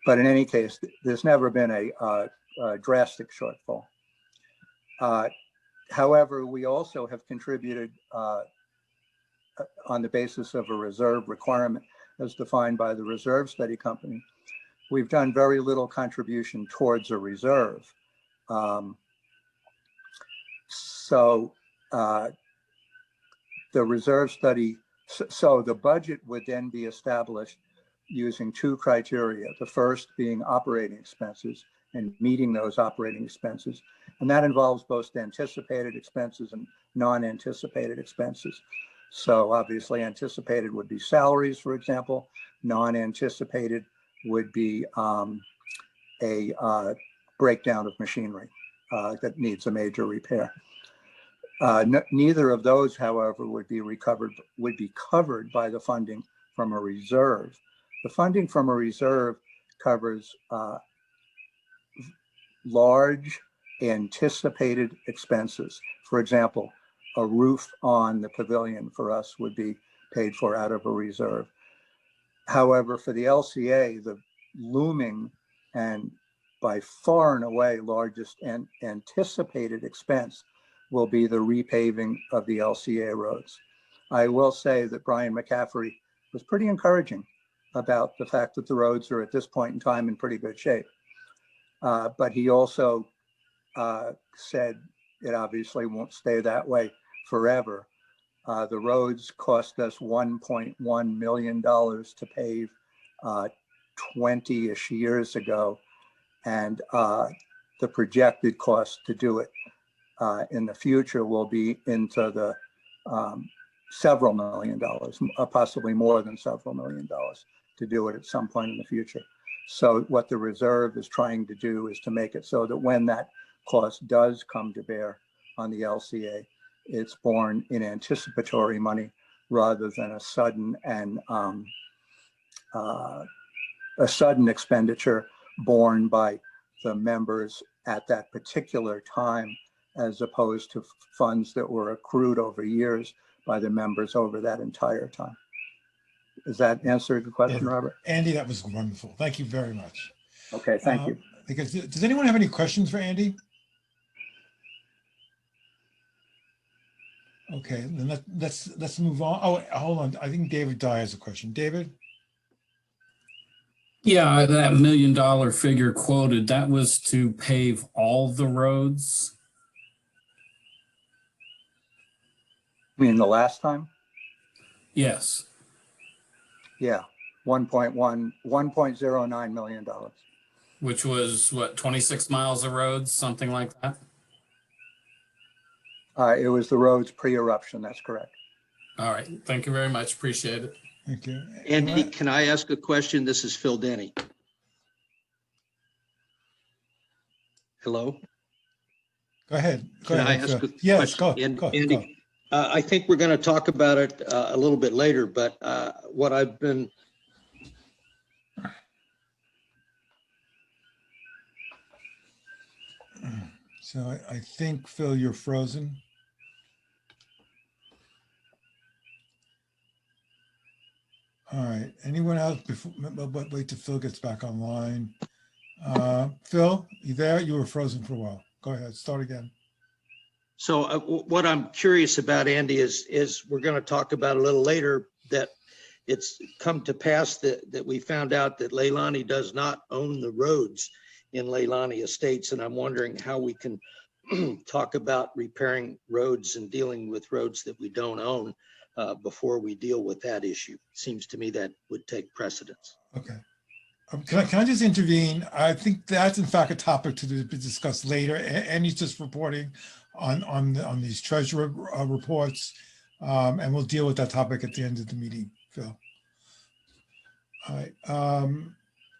But in any case, there's never been a drastic shortfall. However, we also have contributed on the basis of a reserve requirement as defined by the Reserve Study Company. We've done very little contribution towards a reserve. So the reserve study, so the budget would then be established using two criteria. The first being operating expenses and meeting those operating expenses. And that involves both anticipated expenses and non-anticipated expenses. So obviously anticipated would be salaries, for example. Non-anticipated would be a breakdown of machinery that needs a major repair. Neither of those, however, would be covered by the funding from a reserve. The funding from a reserve covers large anticipated expenses. For example, a roof on the pavilion for us would be paid for out of a reserve. However, for the LCA, the looming and by far and away largest and anticipated expense will be the repaving of the LCA roads. I will say that Brian McCaffrey was pretty encouraging about the fact that the roads are at this point in time in pretty good shape. But he also said it obviously won't stay that way forever. The roads cost us $1.1 million to pave 20-ish years ago. And the projected cost to do it in the future will be into the several $1 million, possibly more than several $1 million to do it at some point in the future. So what the reserve is trying to do is to make it so that when that cost does come to bear on the LCA, it's borne in anticipatory money rather than a sudden and a sudden expenditure borne by the members at that particular time, as opposed to funds that were accrued over years by the members over that entire time. Does that answer the question, Robert?
Andy, that was wonderful. Thank you very much.
Okay, thank you.
Because does anyone have any questions for Andy? Okay, then let's move on. Oh, hold on. I think David Dye has a question. David?
Yeah, that $1 million figure quoted, that was to pave all the roads?
You mean the last time?
Yes.
Yeah, $1.09 million.
Which was what, 26 miles of roads, something like that?
It was the roads pre-eruption, that's correct.
All right, thank you very much, appreciate it.
Thank you.
Andy, can I ask a question? This is Phil Denny. Hello?
Go ahead.
Can I ask a
yes,
question?
go.
Andy, I think we're going to talk about it a little bit later, but what I've been
So I think, Phil, you're frozen. All right, anyone else before, wait till Phil gets back online. Phil, you there? You were frozen for a while. Go ahead, start again.
So what I'm curious about, Andy, is we're going to talk about a little later that it's come to pass that we found out that Leilani does not own the roads in Leilani Estates. And I'm wondering how we can talk about repairing roads and dealing with roads that we don't own before we deal with that issue. Seems to me that would take precedence.
Okay. Can I just intervene? I think that's in fact a topic to be discussed later. And he's just reporting on these treasurer reports, and we'll deal with that topic at the end of the meeting, Phil. All right.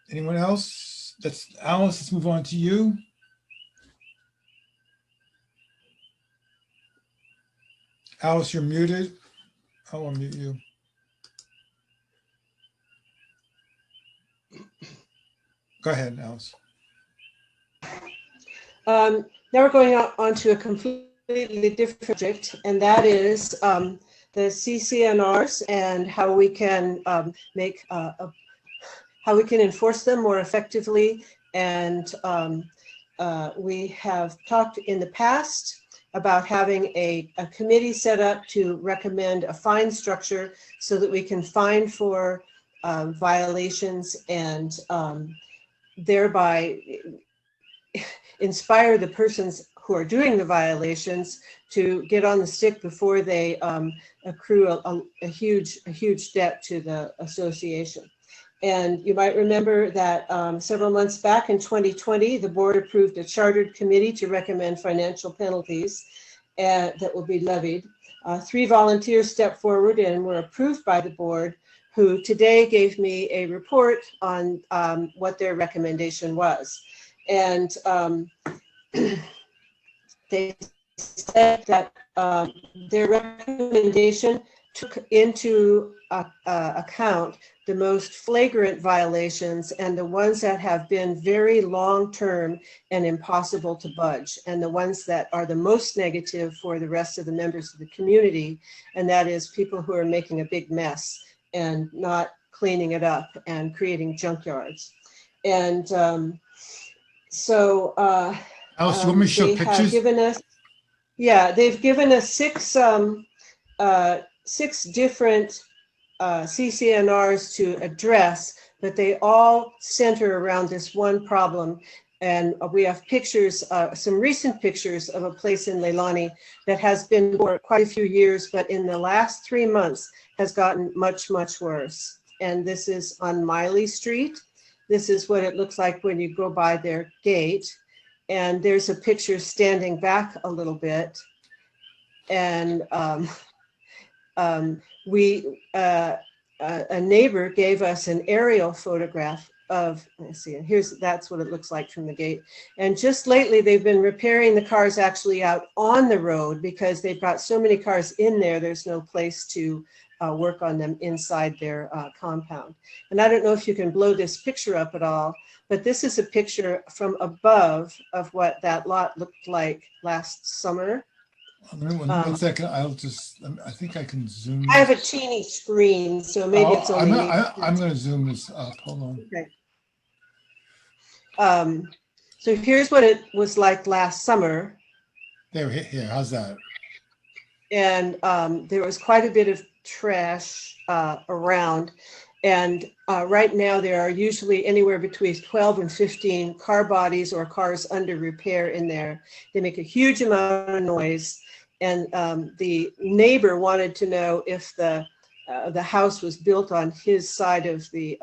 Anyone else? That's Alice. Let's move on to you. Alice, you're muted. I'll unmute you. Go ahead, Alice.
Now we're going on to a completely different subject, and that is the CCNRs and how we can how we can enforce them more effectively. And we have talked in the past about having a committee set up to recommend a fine structure so that we can fine for violations and thereby inspire the persons who are doing the violations to get on the stick before they accrue a huge debt to the association. And you might remember that several months back in 2020, the board approved a chartered committee to recommend financial penalties that will be levied. 3 volunteers stepped forward and were approved by the board, who today gave me a report on what their recommendation was. And they said that their recommendation took into account the most flagrant violations and the ones that have been very long-term and impossible to budge, and the ones that are the most negative for the rest of the members of the community, and that is people who are making a big mess and not cleaning it up and creating junkyards. And
Alice, you want me to show
they
pictures?
have given us, they've given us 6 different CCNRs to address, but they all center around this one problem. And we have pictures, some recent pictures of a place in Leilani that has been for quite a few years, but in the last 3 months has gotten much, much worse. And this is on Miley Street. This is what it looks like when you go by their gate. And there's a picture standing back a little bit. And a neighbor gave us an aerial photograph of, let's see, that's what it looks like from the gate. And just lately, they've been repairing the cars actually out on the road because they've got so many cars in there, there's no place to work on them inside their compound. And I don't know if you can blow this picture up at all, but this is a picture from above of what that lot looked like last summer.
One second, I think I can zoom.
I have a teeny screen, so maybe it's only
I'm going to zoom this up. Hold on.
Okay. So here's what it was like last summer.
Here, how's that?
And there was quite a bit of trash around. And right now there are usually anywhere between 12 and 15 car bodies or cars under repair in there. They make a huge amount of noise. And the neighbor wanted to know if the house was built on his side of the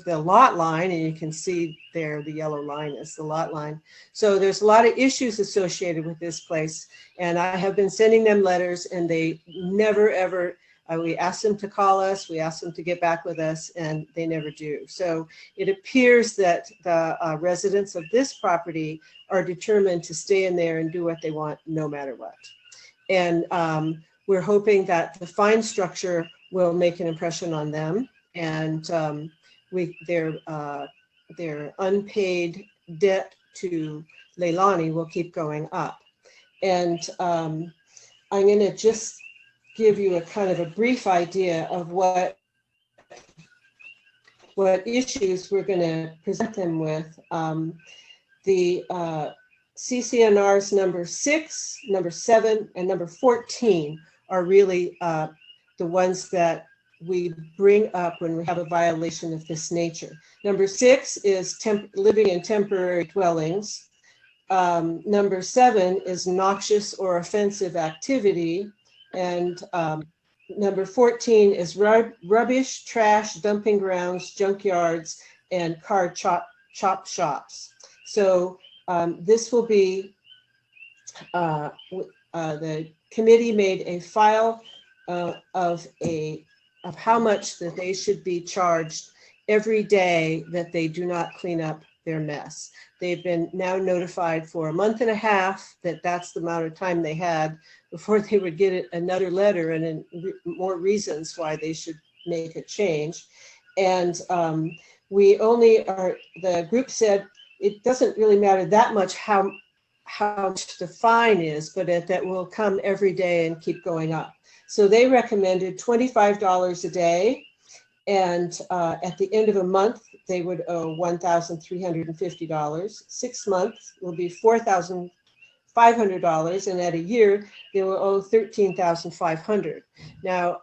lot line, and you can see there the yellow line is the lot line. So there's a lot of issues associated with this place, and I have been sending them letters, and they never ever. We asked them to call us, we asked them to get back with us, and they never do. So it appears that the residents of this property are determined to stay in there and do what they want no matter what. And we're hoping that the fine structure will make an impression on them, and their unpaid debt to Leilani will keep going up. And I'm gonna just give you a kind of a brief idea of what issues we're going to present them with. The CCNRs number 6, number 7, and number 14 are really the ones that we bring up when we have a violation of this nature. Number 6 is living in temporary dwellings. Number 7 is noxious or offensive activity. And number 14 is rubbish, trash, dumping grounds, junkyards, and car chop shops. So this will be, the committee made a file of how much that they should be charged every day that they do not clean up their mess. They've been now notified for a month and a half that that's the amount of time they had before they would get another letter and then more reasons why they should make a change. And the group said it doesn't really matter that much how much the fine is, but that will come every day and keep going up. So they recommended $25 a day. And at the end of a month, they would owe $1,350. 6 months will be $4,500. And at a year, they will owe $13,500. Now,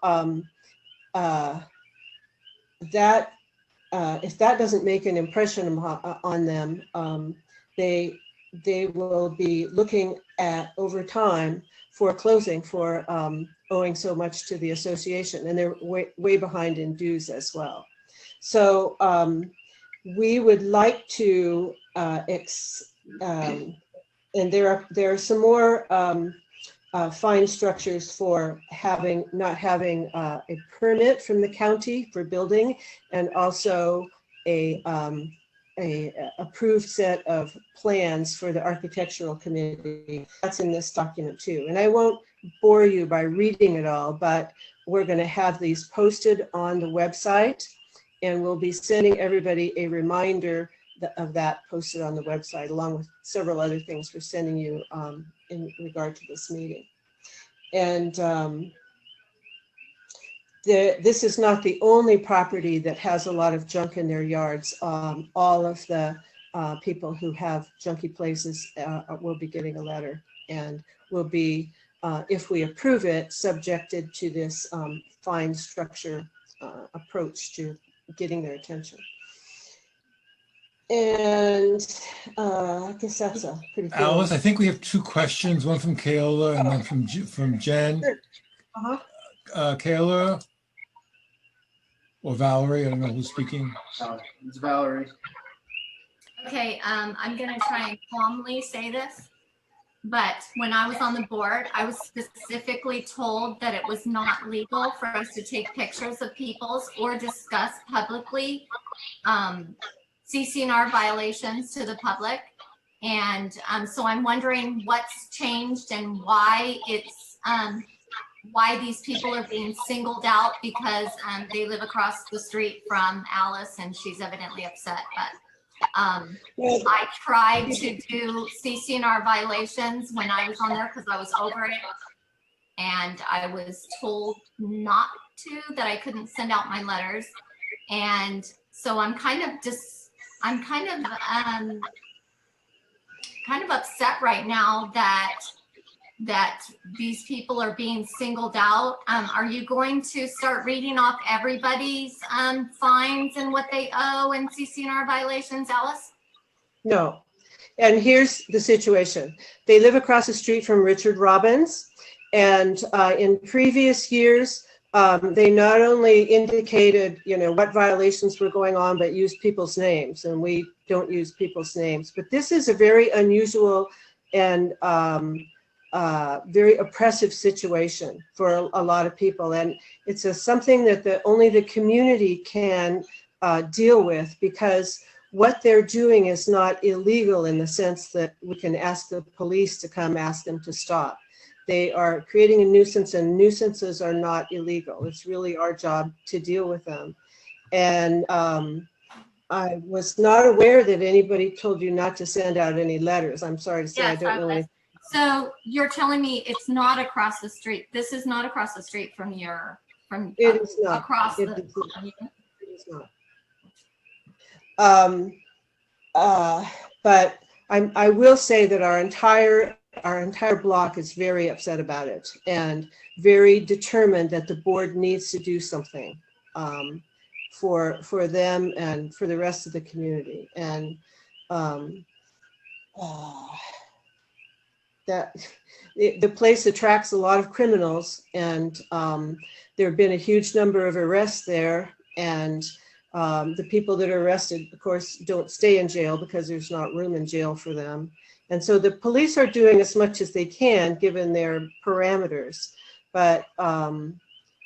if that doesn't make an impression on them, they will be looking at over time foreclosing for owing so much to the association, and they're way behind in dues as well. So we would like to, and there are some more fine structures for not having a permit from the county for building, and also a approved set of plans for the architectural committee. That's in this document too. And I won't bore you by reading it all, but we're going to have these posted on the website, and we'll be sending everybody a reminder of that posted on the website, along with several other things we're sending you in regard to this meeting. And this is not the only property that has a lot of junk in their yards. All of the people who have junky places will be getting a letter, and will be, if we approve it, subjected to this fine structure approach to getting their attention. And I guess that's a pretty good
Alice, I think we have two questions, one from Kayla and one from Jen.
Uh-huh.
Kayla or Valerie, I don't know who's speaking.
It's Valerie.
Okay, I'm gonna try and calmly say this, but when I was on the board, I was specifically told that it was not legal for us to take pictures of people's or discuss publicly CC&R violations to the public. And so I'm wondering what's changed and why it's why these people are being singled out, because they live across the street from Alice and she's evidently upset. But I tried to do CC&R violations when I was on there because I was over it, and I was told not to, that I couldn't send out my letters. And so I'm kind of upset right now that these people are being singled out. Are you going to start reading off everybody's fines and what they owe and CC&R violations, Alice?
No. And here's the situation. They live across the street from Richard Robbins. And in previous years, they not only indicated, what violations were going on, but used people's names. And we don't use people's names. But this is a very unusual and very oppressive situation for a lot of people. And it's something that only the community can deal with, because what they're doing is not illegal in the sense that we can ask the police to come ask them to stop. They are creating a nuisance, and nuisances are not illegal. It's really our job to deal with them. And I was not aware that anybody told you not to send out any letters. I'm sorry to say,
yes,
I don't know anything.
So you're telling me it's not across the street. This is not across the street from
It is not.
Across
It
the.
is not. But I will say that our entire block is very upset about it and very determined that the board needs to do something for them and for the rest of the community. And that the place attracts a lot of criminals, and there have been a huge number of arrests there, and the people that are arrested, of course, don't stay in jail because there's not room in jail for them. And so the police are doing as much as they can given their parameters. But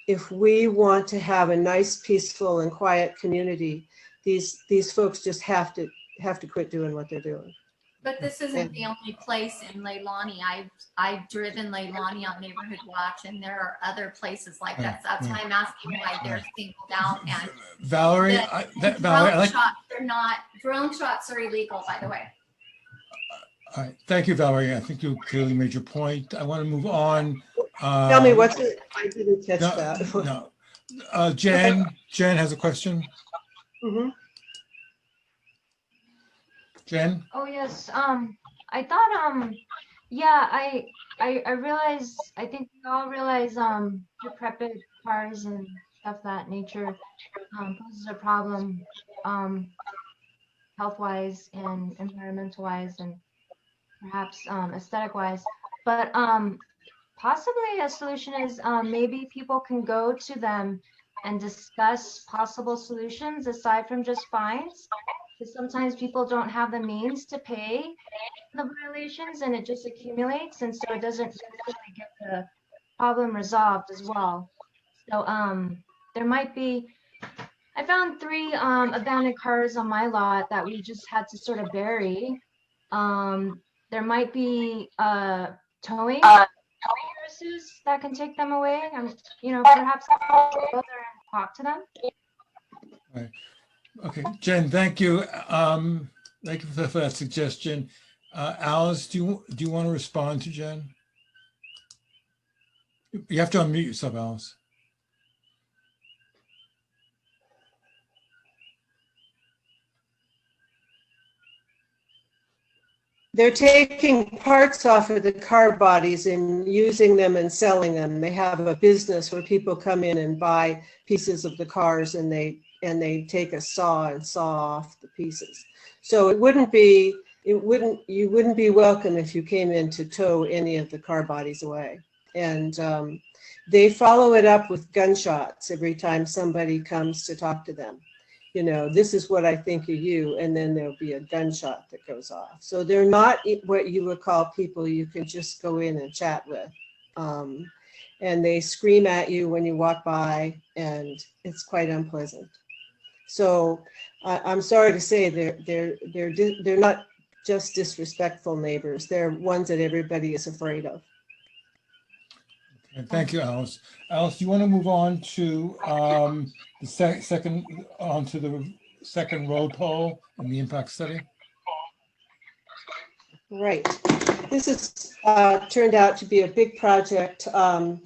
if we want to have a nice, peaceful, and quiet community, these folks just have to quit doing what they're doing.
But this isn't the only place in Leilani. I've driven Leilani on Neighborhood Watch, and there are other places like that. So that's why I'm asking why they're singled out. And
Valerie,
drone shots, they're not. Drone shots are illegal, by the way.
All right, thank you, Valerie. I think you clearly made your point. I want to move on.
Tell me what's it? I didn't catch
No,
that.
no. Jen has a question.
Mhm.
Jen?
Oh, yes. I thought, yeah, I realize, I think we all realize, decrepit cars and stuff of that nature, poses a problem, health-wise and environmental-wise and perhaps, aesthetic-wise. But, possibly a solution is, maybe people can go to them and discuss possible solutions aside from just fines. Because sometimes people don't have the means to pay the violations and it just accumulates, and so it doesn't necessarily get the problem resolved as well. So there might be, I found 3 abandoned cars on my lot that we just had to sort of bury. There might be towing services that can take them away. You know, perhaps go there and talk to them.
Right. Okay, Jen, thank you. Thank you for that suggestion. Alice, do you want to respond to Jen? You have to unmute yourself, Alice.
They're taking parts off of the car bodies and using them and selling them. They have a business where people come in and buy pieces of the cars, and they take a saw and saw off the pieces. So you wouldn't be welcome if you came in to tow any of the car bodies away. And they follow it up with gunshots every time somebody comes to talk to them. You know, this is what I think of you, and then there'll be a gunshot that goes off. So they're not what you would call people you can just go in and chat with. And they scream at you when you walk by, and it's quite unpleasant. So I'm sorry to say they're not just disrespectful neighbors. They're ones that everybody is afraid of.
Okay, thank you, Alice. Alice, do you want to move on to the second road poll and the impact study?
Right. This has turned out to be a big project. The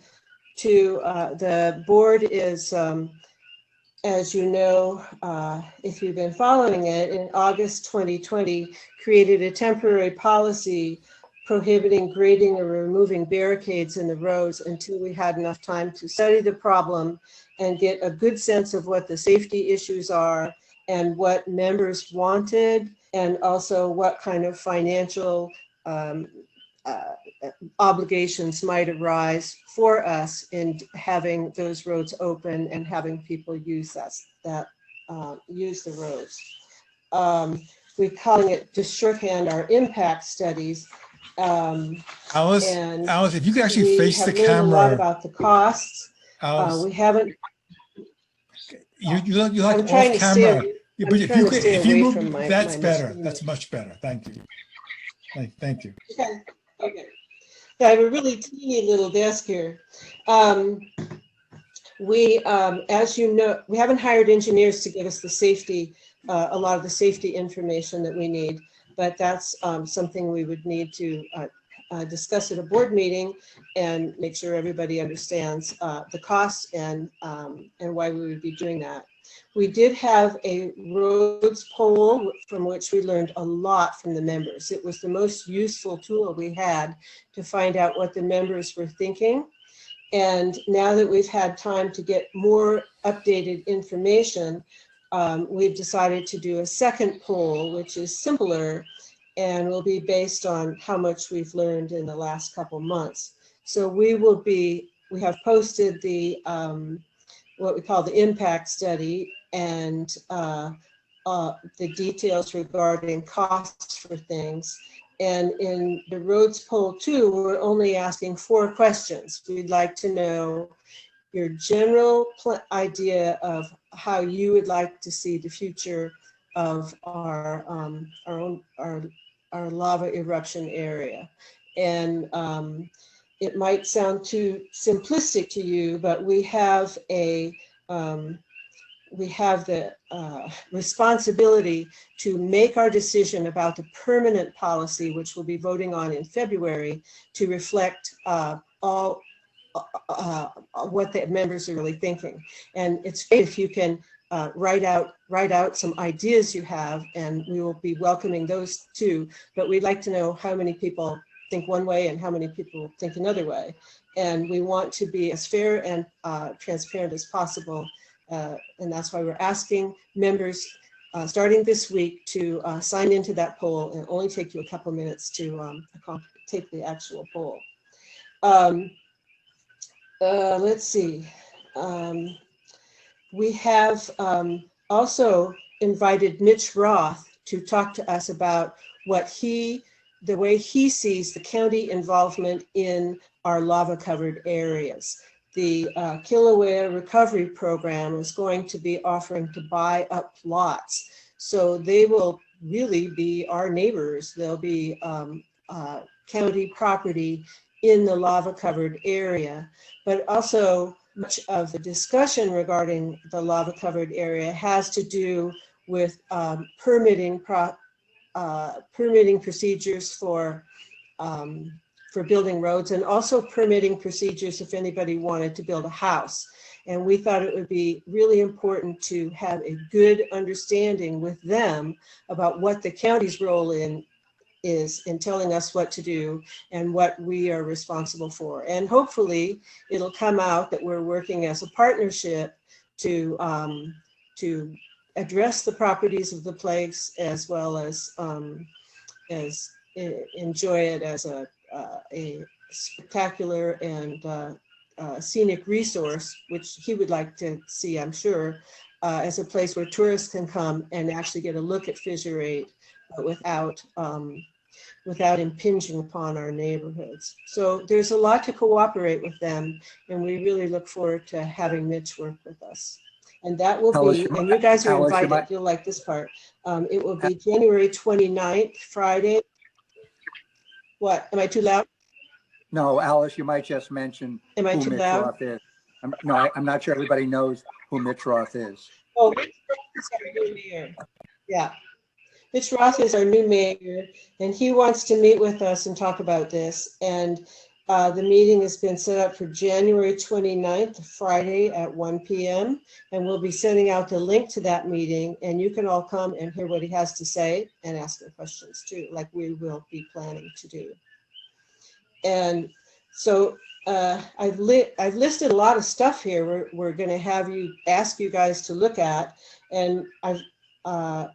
board is, as you know, if you've been following it, in August 2020, created a temporary policy prohibiting grading or removing barricades in the roads until we had enough time to study the problem and get a good sense of what the safety issues are and what members wanted, and also what kind of financial obligations might arise for us in having those roads open and having people use use the roads. We're calling it, just shorthand, our impact studies.
Alice, if you could actually face the camera.
We have learned a lot about the costs.
Alice,
We haven't.
you look
I'm
off
trying to
camera.
stay.
Yeah,
I'm
but
trying to stay away
move,
from my.
that's
my
better.
machine.
That's much better. Thank you. Thank you.
Okay. Okay. Yeah, I have a really teeny little desk here. As you know, we haven't hired engineers to give us the safety, a lot of the safety information that we need, but that's something we would need to discuss at a board meeting and make sure everybody understands the costs and why we would be doing that. We did have a roads poll from which we learned a lot from the members. It was the most useful tool we had to find out what the members were thinking. And now that we've had time to get more updated information, we've decided to do a second poll, which is simpler and will be based on how much we've learned in the last couple months. So we have posted the what we call the impact study and the details regarding costs for things. And in the roads poll 2, we're only asking 4 questions. We'd like to know your general idea of how you would like to see the future of our our lava eruption area. And it might sound too simplistic to you, but we have the responsibility to make our decision about the permanent policy, which we'll be voting on in February, to reflect all what the members are really thinking. And it's great if you can write out some ideas you have, and we will be welcoming those too. But we'd like to know how many people think one way and how many people think another way. And we want to be as fair and transparent as possible. And that's why we're asking members starting this week to sign into that poll, and only take you a couple minutes to take the actual poll. Let's see. We have also invited Mitch Roth to talk to us about the way he sees the county involvement in our lava-covered areas. The Kilauea Recovery Program is going to be offering to buy up lots. So they will really be our neighbors. They'll be county property in the lava-covered area. But also, much of the discussion regarding the lava-covered area has to do with permitting procedures for building roads, and also permitting procedures if anybody wanted to build a house. And we thought it would be really important to have a good understanding with them about what the county's role is in telling us what to do and what we are responsible for. And hopefully it'll come out that we're working as a partnership to address the properties of the place, as well as enjoy it as a spectacular and scenic resource, which he would like to see, I'm sure, as a place where tourists can come and actually get a look at Fissure 8, but without impinging upon our neighborhoods. So there's a lot to cooperate with them, and we really look forward to having Mitch work with us. And that will be, and you guys are invited, you'll like this part. It will be January 29th, Friday. What, am I too loud?
No, Alice, you might just mention who Mitch Roth is. I'm not sure everybody knows who Mitch Roth is.
Oh, Mitch Roth is our new mayor. Yeah. Mitch Roth is our new mayor, and he wants to meet with us and talk about this. And the meeting has been set up for January 29th, Friday at 1 p.m. And we'll be sending out the link to that meeting, and you can all come and hear what he has to say and ask him questions too, like we will be planning to do. And so I've listed a lot of stuff here we're going to ask you guys to look at. And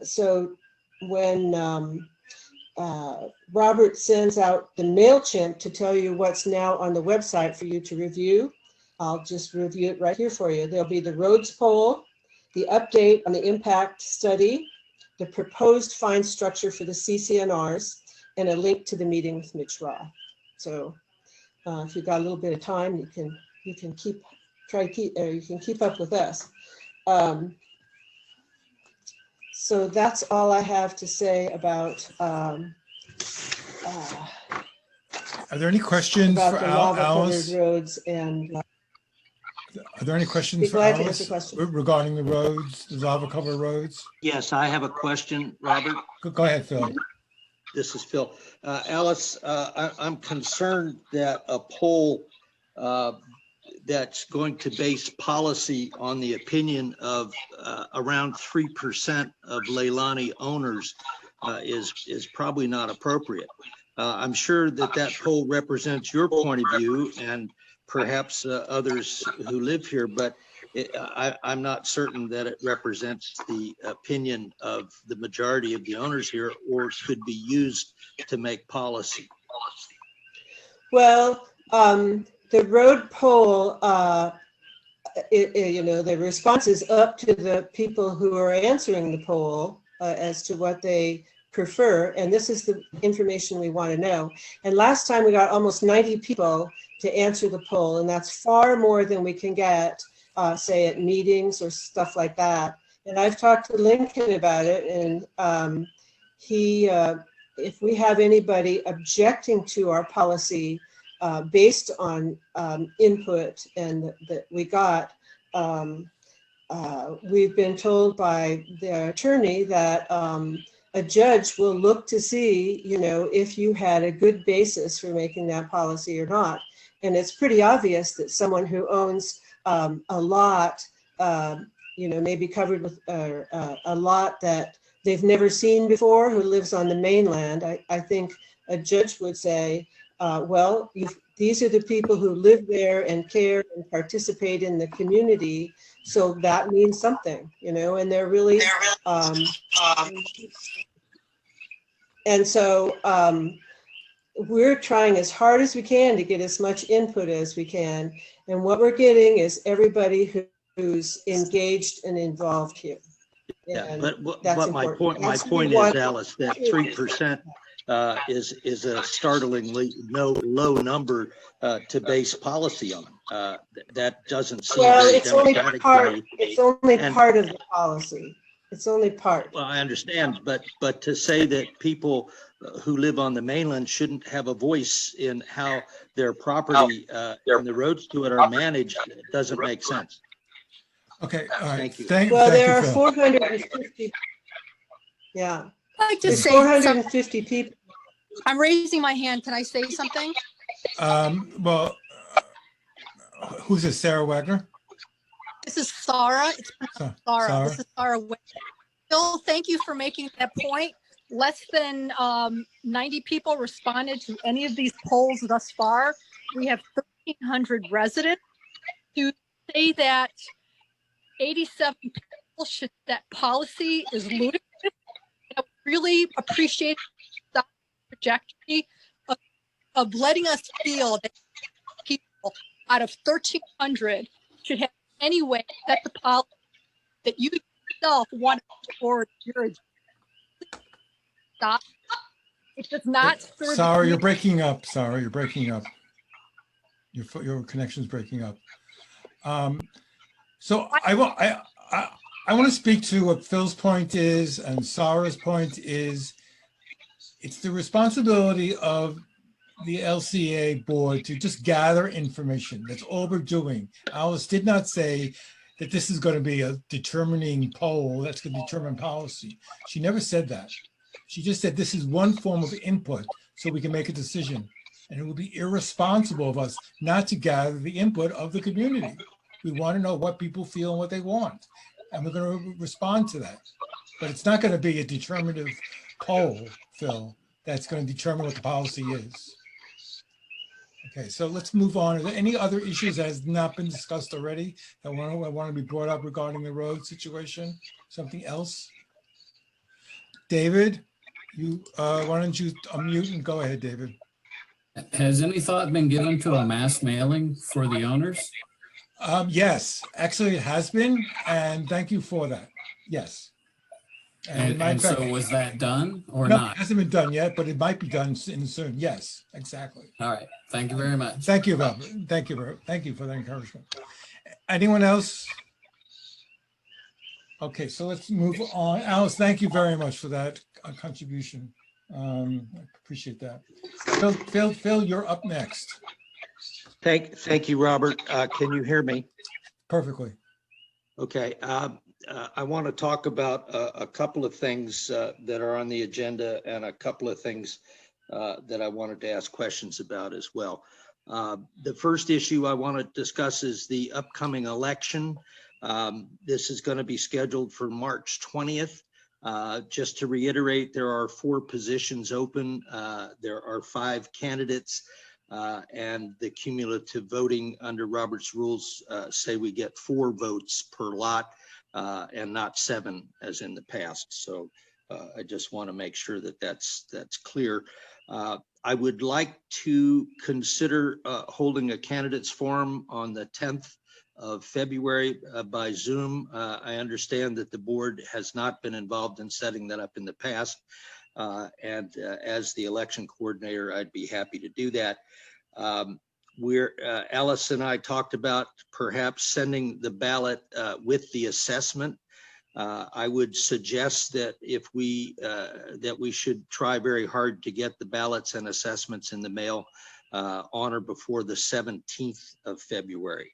so when Robert sends out the MailChimp to tell you what's now on the website for you to review, I'll just review it right here for you. There'll be the roads poll, the update on the impact study, the proposed fine structure for the CCNRs, and a link to the meeting with Mitch Roth. So if you've got a little bit of time, you can keep up with us. So that's all I have to say about
Are there any questions for Alice?
Roads, and
are there any questions for Alice regarding the roads, the lava covered roads?
Yes, I have a question, Robert.
Go ahead, Phil.
This is Phil. Alice, I'm concerned that a poll that's going to base policy on the opinion of around 3% of Leilani owners is probably not appropriate. I'm sure that poll represents your point of view and perhaps others who live here, but I'm not certain that it represents the opinion of the majority of the owners here, or could be used to make policy.
Well, the road poll, the response is up to the people who are answering the poll as to what they prefer. And this is the information we want to know. And last time we got almost 90 people to answer the poll, and that's far more than we can get, say, at meetings or stuff like that. And I've talked to Lincoln about it, and he if we have anybody objecting to our policy based on input and that we got, we've been told by the attorney that a judge will look to see, you know, if you had a good basis for making that policy or not. And it's pretty obvious that someone who owns a lot, you know, maybe covered with a lot that they've never seen before, who lives on the mainland, I think a judge would say, well, these are the people who live there and care and participate in the community. So that means something, you know, and they're really, and so we're trying as hard as we can to get as much input as we can. And what we're getting is everybody who's engaged and involved here.
Yeah,
And
but
that's
my
important.
point,
That's what we
is,
want.
Alice, that 3% is a startlingly low number to base policy on. That doesn't seem
Well,
very
it's only
democratic to
part,
me.
it's only
And-
part of the policy. It's only part.
Well, I understand, but to say that people who live on the mainland shouldn't have a voice in how their property and the roads to it are managed doesn't make sense.
Okay, all right.
Thank you.
Well, there
you,
are
Phil.
450. Yeah,
I'd like to
there's
say something.
450 people.
I'm raising my hand. Can I say something?
Well, who's this, Sarah Wagner?
This is Sarah. It's Sarah.
Sarah.
This is Sarah. Bill, thank you for making that point. Less than 90 people responded to any of these polls thus far. We have 1,300 residents. To say that 87 people should, that policy is ludicrous. I really appreciate the trajectory of letting us feel that people out of 1,300 should have any way that the policy that you yourself want to forward your agenda. Stop. It does not serve.
Sarah, you're breaking up. Sarah, you're breaking up. Your connection's breaking up. So I want to speak to what Phil's point is and Sarah's point is. It's the responsibility of the LCA board to just gather information. That's all we're doing. Alice did not say that this is going to be a determining poll that's going to determine policy. She never said that. She just said this is one form of input so we can make a decision. And it would be irresponsible of us not to gather the input of the community. We want to know what people feel and what they want. And we're going to respond to that. But it's not going to be a determinative poll, Phil, that's going to determine what the policy is. Okay, so let's move on. Are there any other issues that has not been discussed already that want to be brought up regarding the road situation? Something else? David, why don't you unmute and go ahead, David.
Has any thought been given to a mass mailing for the owners?
Yes, actually it has been, and thank you for that. Yes.
And so was that done or
no,
not?
It hasn't been done yet, but it might be done soon. Yes, exactly.
All right. Thank you very much.
Thank you, Robert. Thank you. Thank you for the encouragement. Anyone else? Okay, so let's move on. Alice, thank you very much for that contribution. I appreciate that. Phil, you're up next.
Thank you, Robert. Can you hear me?
Perfectly.
Okay. I want to talk about a couple of things that are on the agenda and a couple of things that I wanted to ask questions about as well. The first issue I want to discuss is the upcoming election. This is going to be scheduled for March 20th. Just to reiterate, there are 4 positions open. There are 5 candidates. And the cumulative voting under Robert's rules say we get 4 votes per lot and not 7 as in the past. So I just want to make sure that that's clear. I would like to consider holding a candidates forum on the 10th of February by Zoom. I understand that the board has not been involved in setting that up in the past. And as the election coordinator, I'd be happy to do that. Alice and I talked about perhaps sending the ballot with the assessment I would suggest that that we should try very hard to get the ballots and assessments in the mail on or before the 17th of February.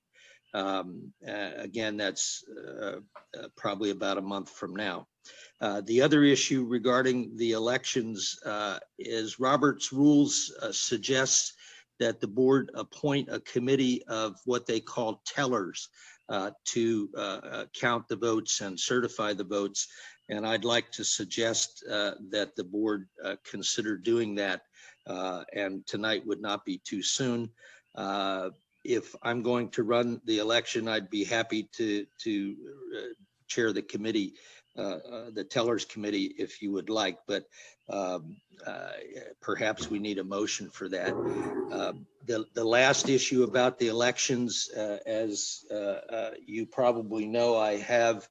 Again, that's probably about a month from now. The other issue regarding the elections is Robert's rules suggests that the board appoint a committee of what they call tellers to count the votes and certify the votes. And I'd like to suggest that the board consider doing that, and tonight would not be too soon. If I'm going to run the election, I'd be happy to chair the committee, the tellers committee, if you would like, but perhaps we need a motion for that. The last issue about the elections, as you probably know, I have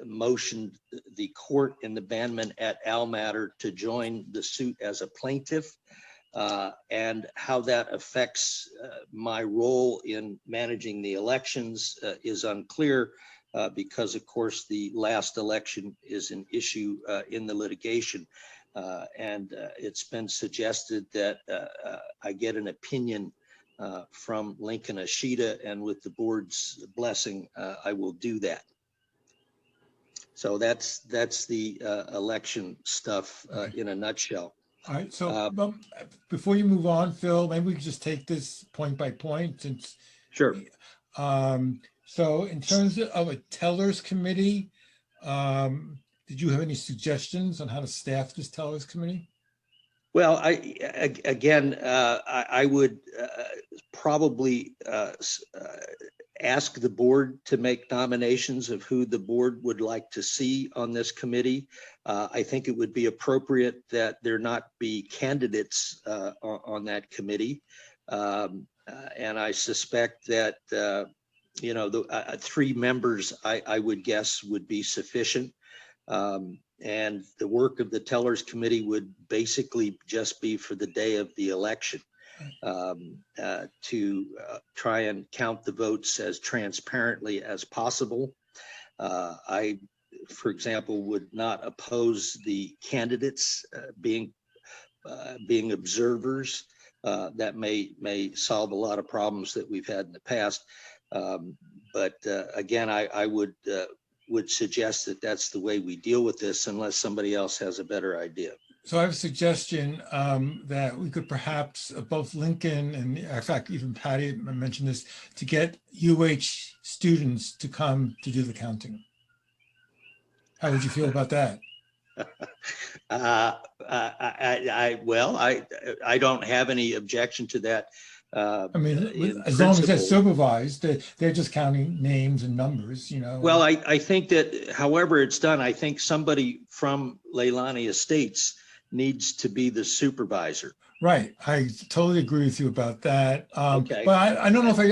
motioned the court in the Banman et al. Matter to join the suit as a plaintiff. And how that affects my role in managing the elections is unclear because, of course, the last election is an issue in the litigation. And it's been suggested that I get an opinion from Lincoln Ashita, and with the board's blessing, I will do that. So that's the election stuff in a nutshell.
All right, so before you move on, Phil, maybe we could just take this point by point since.
Sure.
So in terms of a tellers committee, did you have any suggestions on how to staff this tellers committee?
Well, I would probably ask the board to make nominations of who the board would like to see on this committee. I think it would be appropriate that there not be candidates on that committee. And I suspect that, you know, the 3 members, I would guess, would be sufficient. And the work of the tellers committee would basically just be for the day of the election. To try and count the votes as transparently as possible. I, for example, would not oppose the candidates being observers. That may solve a lot of problems that we've had in the past. But again, I would suggest that that's the way we deal with this, unless somebody else has a better idea.
So I have a suggestion that we could perhaps, both Lincoln and in fact, even Patty mentioned this, to get UH students to come to do the counting. How would you feel about that?
I don't have any objection to that.
I mean, as long as they're supervised, they're just counting names and numbers, you know.
Well, I think that however it's done, I think somebody from Leilani Estates needs to be the supervisor.
Right. I totally agree with you about that.
Okay.
But I don't know if I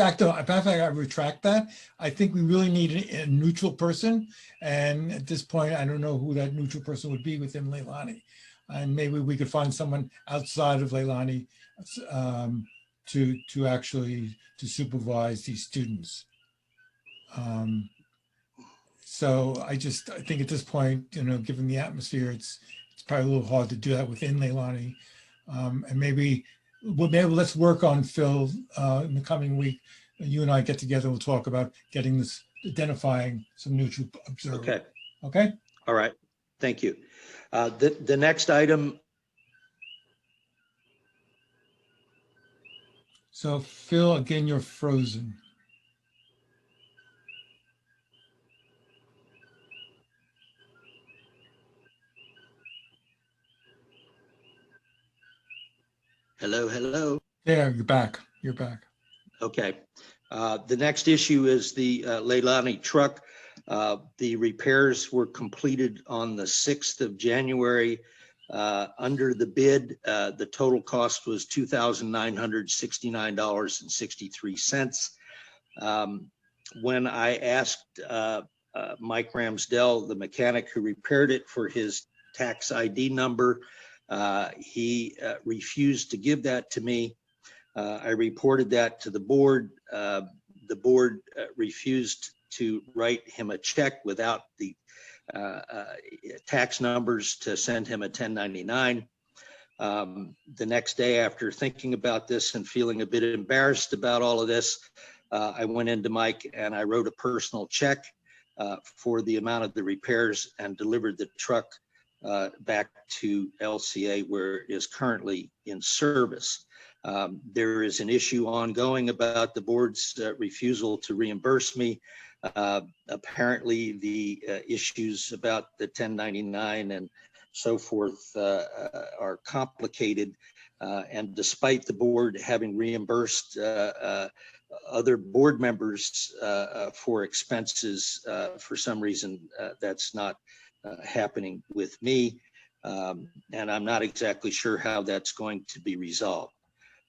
retract that. I think we really need a neutral person. And at this point, I don't know who that neutral person would be within Leilani. And maybe we could find someone outside of Leilani to actually supervise these students. So I think at this point, you know, given the atmosphere, it's probably a little hard to do that within Leilani. And maybe let's work on, Phil, in the coming week. You and I get together, we'll talk about getting this, identifying some neutral observer.
Okay.
Okay.
All right. Thank you. The next item.
So Phil, again, you're frozen.
Hello, hello.
There, you're back. You're back.
Okay. The next issue is the Leilani truck. The repairs were completed on the 6th of January. Under the bid, the total cost was $2,969.63. When I asked Mike Ramsdell, the mechanic who repaired it, for his tax ID number, he refused to give that to me. I reported that to the board. The board refused to write him a check without the tax numbers to send him a 1099. The next day, after thinking about this and feeling a bit embarrassed about all of this, I went into Mike and I wrote a personal check for the amount of the repairs and delivered the truck back to LCA where it is currently in service. There is an issue ongoing about the board's refusal to reimburse me. Apparently the issues about the 1099 and so forth are complicated. And despite the board having reimbursed other board members for expenses, for some reason that's not happening with me. And I'm not exactly sure how that's going to be resolved.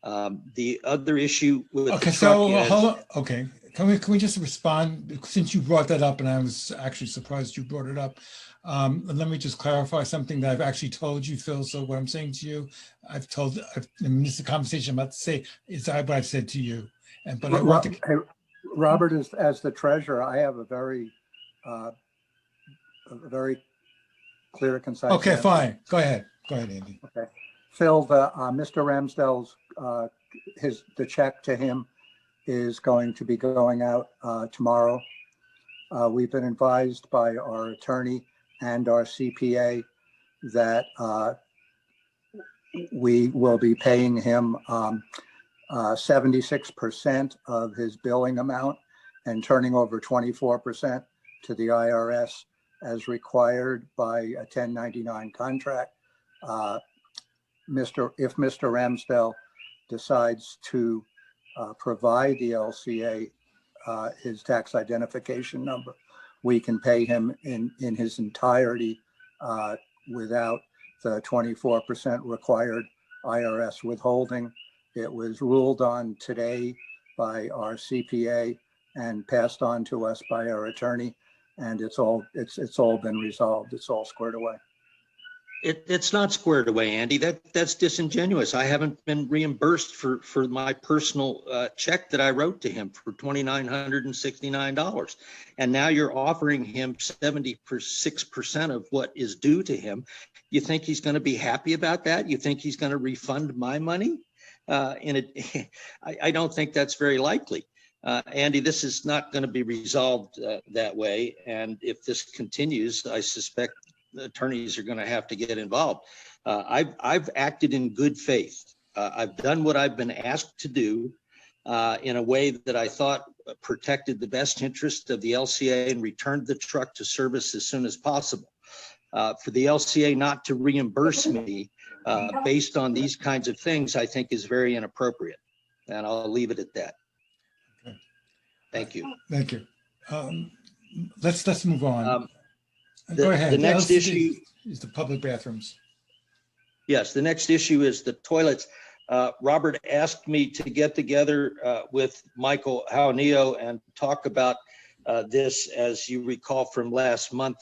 The other issue with
Okay,
the truck
so
is,
hold on. Okay, can we just respond, since you brought that up, and I was actually surprised you brought it up. Let me just clarify something that I've actually told you, Phil. So what I'm saying to you, I mean, this is a conversation I'm about to say, is what I've said to you. And but I want to.
Hey, Robert, as the treasurer, I have a very clear, concise.
Okay,
answer.
fine. Go ahead, Andy.
Okay, Phil, Mr. Ramsdell's the check to him is going to be going out tomorrow. We've been advised by our attorney and our CPA that we will be paying him 76% of his billing amount and turning over 24% to the IRS as required by a 1099 contract. If Mr. Ramsdell decides to provide the LCA his tax identification number, we can pay him in his entirety without the 24% required IRS withholding. It was ruled on today by our CPA and passed on to us by our attorney, and it's all been resolved. It's all squared away.
it's not squared away, Andy. That's disingenuous. I haven't been reimbursed for my personal check that I wrote to him for $2,969. And now you're offering him 76% of what is due to him. You think he's going to be happy about that? You think he's going to refund my money? I don't think that's very likely. Andy, this is not going to be resolved that way. And if this continues, I suspect the attorneys are going to have to get involved. I've acted in good faith. I've done what I've been asked to do in a way that I thought protected the best interest of the LCA and returned the truck to service as soon as possible. For the LCA not to reimburse me based on these kinds of things, I think is very inappropriate. And I'll leave it at that.
Okay.
Thank you.
Thank you. Let's move on.
The,
Go ahead.
The next
LCD
issue
is the public bathrooms.
Yes, the next issue is the toilets. Robert asked me to get together with Michael Jaunillo and talk about this. As you recall from last month,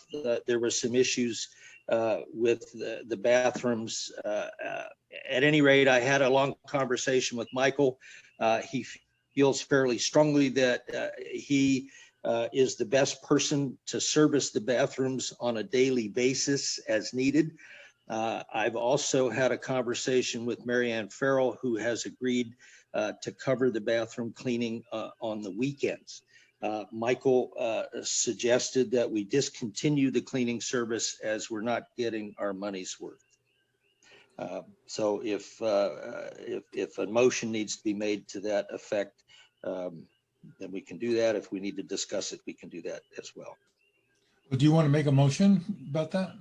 there were some issues with the bathrooms. At any rate, I had a long conversation with Michael. He feels fairly strongly that he is the best person to service the bathrooms on a daily basis as needed. I've also had a conversation with Mary Ann Farrell, who has agreed to cover the bathroom cleaning on the weekends. Michael suggested that we discontinue the cleaning service as we're not getting our money's worth. So if a motion needs to be made to that effect, then we can do that. If we need to discuss it, we can do that as well.
Do you want to make a motion about that?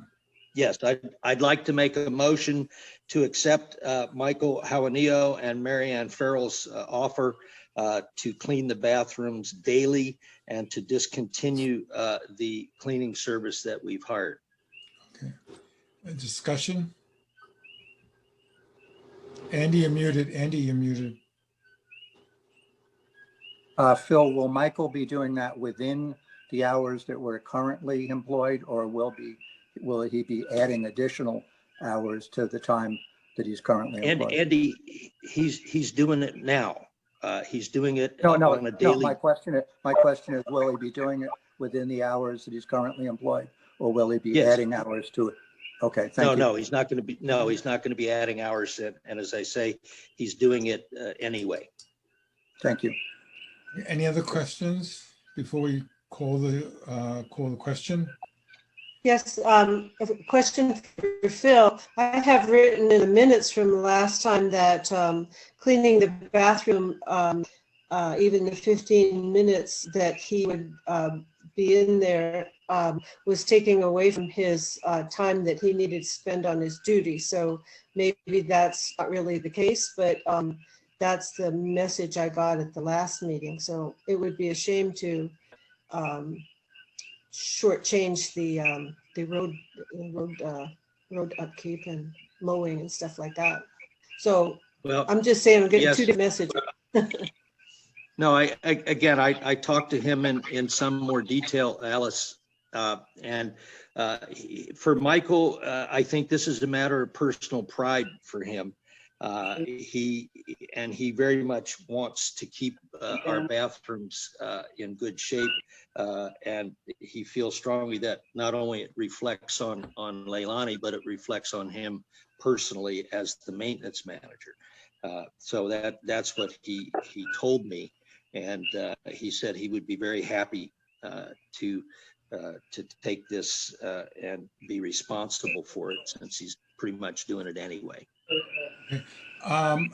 Yes, I'd like to make a motion to accept Michael Jaunillo and Mary Ann Farrell's offer to clean the bathrooms daily and to discontinue the cleaning service that we've hired.
Okay. A discussion? Andy, you're muted. Andy, you're muted.
Phil, will Michael be doing that within the hours that we're currently employed, or will he be adding additional hours to the time that he's currently employed?
And Andy, he's doing it now. He's doing it
No,
on a
no,
daily.
my question is, will he be doing it within the hours that he's currently employed? Or will he be
Yes.
adding hours to it? Okay, thank you.
No, he's not going to be. No, he's not going to be adding hours. And as I say, he's doing it anyway.
Thank you.
Any other questions before we call the question?
Yes, a question for Phil. I have written in the minutes from the last time that cleaning the bathroom, even the 15 minutes that he would be in there was taking away from his time that he needed to spend on his duty. So maybe that's not really the case, but that's the message I got at the last meeting. So it would be a shame to shortchange the road upkeep and mowing and stuff like that. So
Well,
I'm just saying I'm getting
yes.
two different messages.
No, I talked to him in some more detail, Alice. For Michael, I think this is a matter of personal pride for him. He very much wants to keep our bathrooms in good shape. And he feels strongly that not only it reflects on Leilani, but it reflects on him personally as the maintenance manager. So that's what he told me. And he said he would be very happy to take this and be responsible for it, since he's pretty much doing it anyway.
I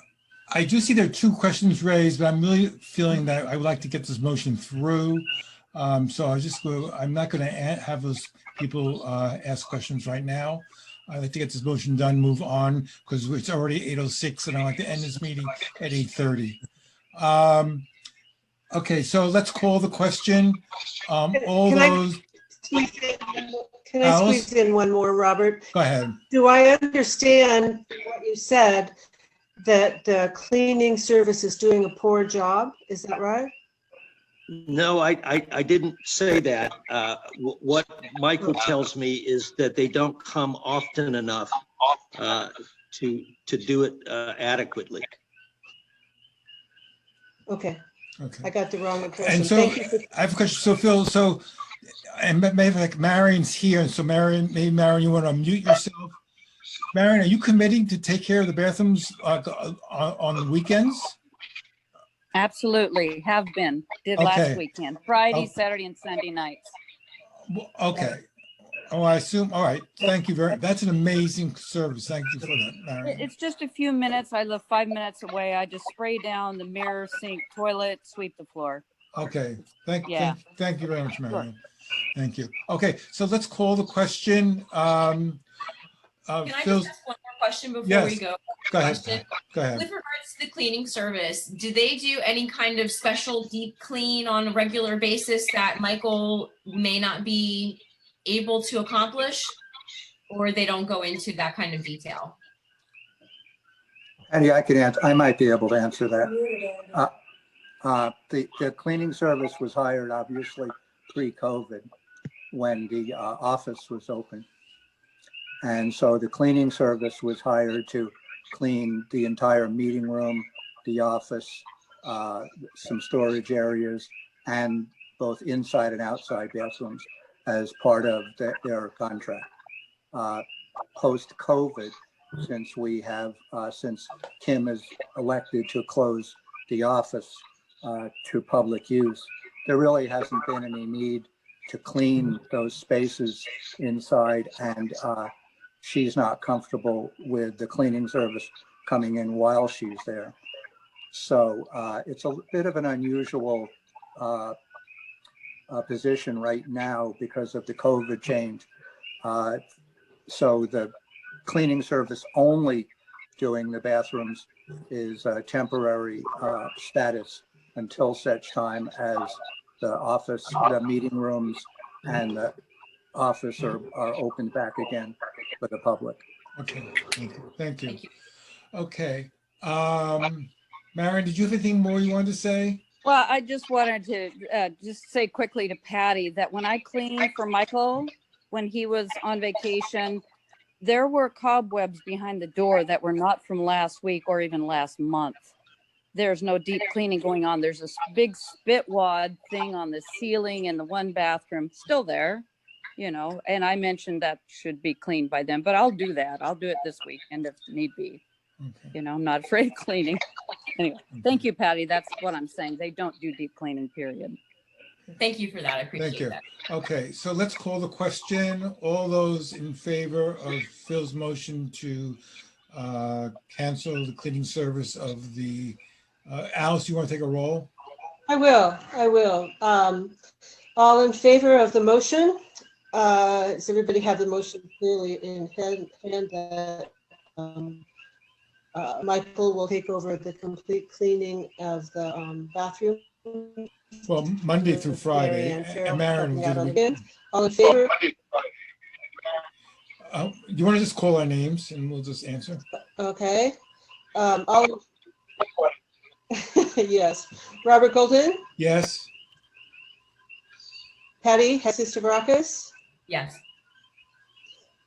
do see there are two questions raised, but I'm really feeling that I would like to get this motion through. So I'm not going to have those people ask questions right now. I'd like to get this motion done, move on, because it's already 8:06 and I'd like to end this meeting at 8:30. Okay, so let's call the question.
Can I squeeze in one more, Robert?
Go ahead.
Do I understand what you said, that the cleaning service is doing a poor job? Is that right?
No, I didn't say that. What Michael tells me is that they don't come often enough to do it adequately.
Okay.
Okay.
I got the wrong impression.
And so
Thank you for
I have a question. So Phil, and maybe like Marion's here, and so Marion, you want to unmute yourself. Marion, are you committing to take care of the bathrooms on the weekends?
Absolutely, have been. Did
Okay.
last weekend, Friday,
Okay.
Saturday, and Sunday nights.
Okay. Oh, I assume. All right. Thank you very much. That's an amazing service. Thank you for that, Marion.
It's just a few minutes. I live 5 minutes away. I just spray down the mirror, sink, toilet, sweep the floor.
Okay. Thank you very much, Marion.
Sure.
Thank you. Okay, so let's call the question.
Can I just ask one more question before we go?
Go ahead. Go ahead.
With regards to the cleaning service, do they do any kind of special deep clean on a regular basis that Michael may not be able to accomplish, or they don't go into that kind of detail?
Andy, I can answer. I might be able to answer that. The cleaning service was hired obviously pre-COVID when the office was open. And so the cleaning service was hired to clean the entire meeting room, the office, some storage areas, and both inside and outside bathrooms as part of their contract. Post-COVID, since Kim is elected to close the office to public use, there really hasn't been any need to clean those spaces inside, and she's not comfortable with the cleaning service coming in while she's there. So it's a bit of an unusual position right now because of the COVID change. So the cleaning service only doing the bathrooms is a temporary status until such time as the office, the meeting rooms, and the office are opened back again for the public.
Okay, thank you. Okay, Marion, did you have anything more you wanted to say?
Well, I just wanted to just say quickly to Patty that when I cleaned for Michael, when he was on vacation, there were cobwebs behind the door that were not from last week or even last month. there's no deep cleaning going on. There's this big spit wad thing on the ceiling in the one bathroom, still there, you know, and I mentioned that should be cleaned by them, but I'll do that. I'll do it this weekend if need be.
Okay.
You know, I'm not afraid of cleaning. Anyway, thank you, Patty. That's what I'm saying. They don't do deep cleaning, period.
Thank you for that. I
Thank
appreciate
you.
that.
Okay, so let's call the question. All those in favor of Phil's motion to cancel the cleaning service of the, Alice, you want to take a roll?
I will. All in favor of the motion? Does everybody have the motion clearly in hand that Michael will take over the complete cleaning of the bathroom?
Well, Monday through Friday,
Mary Ann
and Maren will
Farrell,
do the.
all in favor?
You want to just call our names and we'll just answer?
Okay. All, yes. Robert Golden,
Yes?
Patty Stavrakis,
Yes.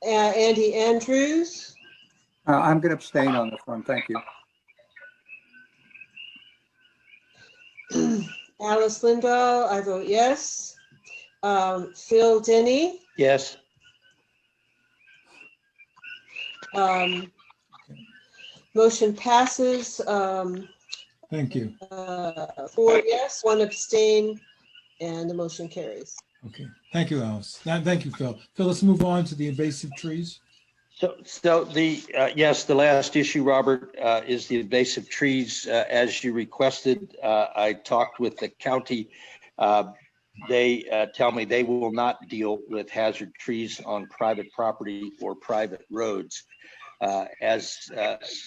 Andy Andrews,
I'm going to abstain on this one. Thank you.
Alice Lindahl, I vote yes. Phil Denny,
Yes.
motion passes,
Thank you.
4 yes, 1 abstain, and the motion carries.
Okay, thank you, Alice. Now, thank you, Phil. Phil, let's move on to the invasive trees.
So the, yes, the last issue, Robert, is the invasive trees. As you requested, I talked with the county. They tell me they will not deal with hazard trees on private property or private roads. As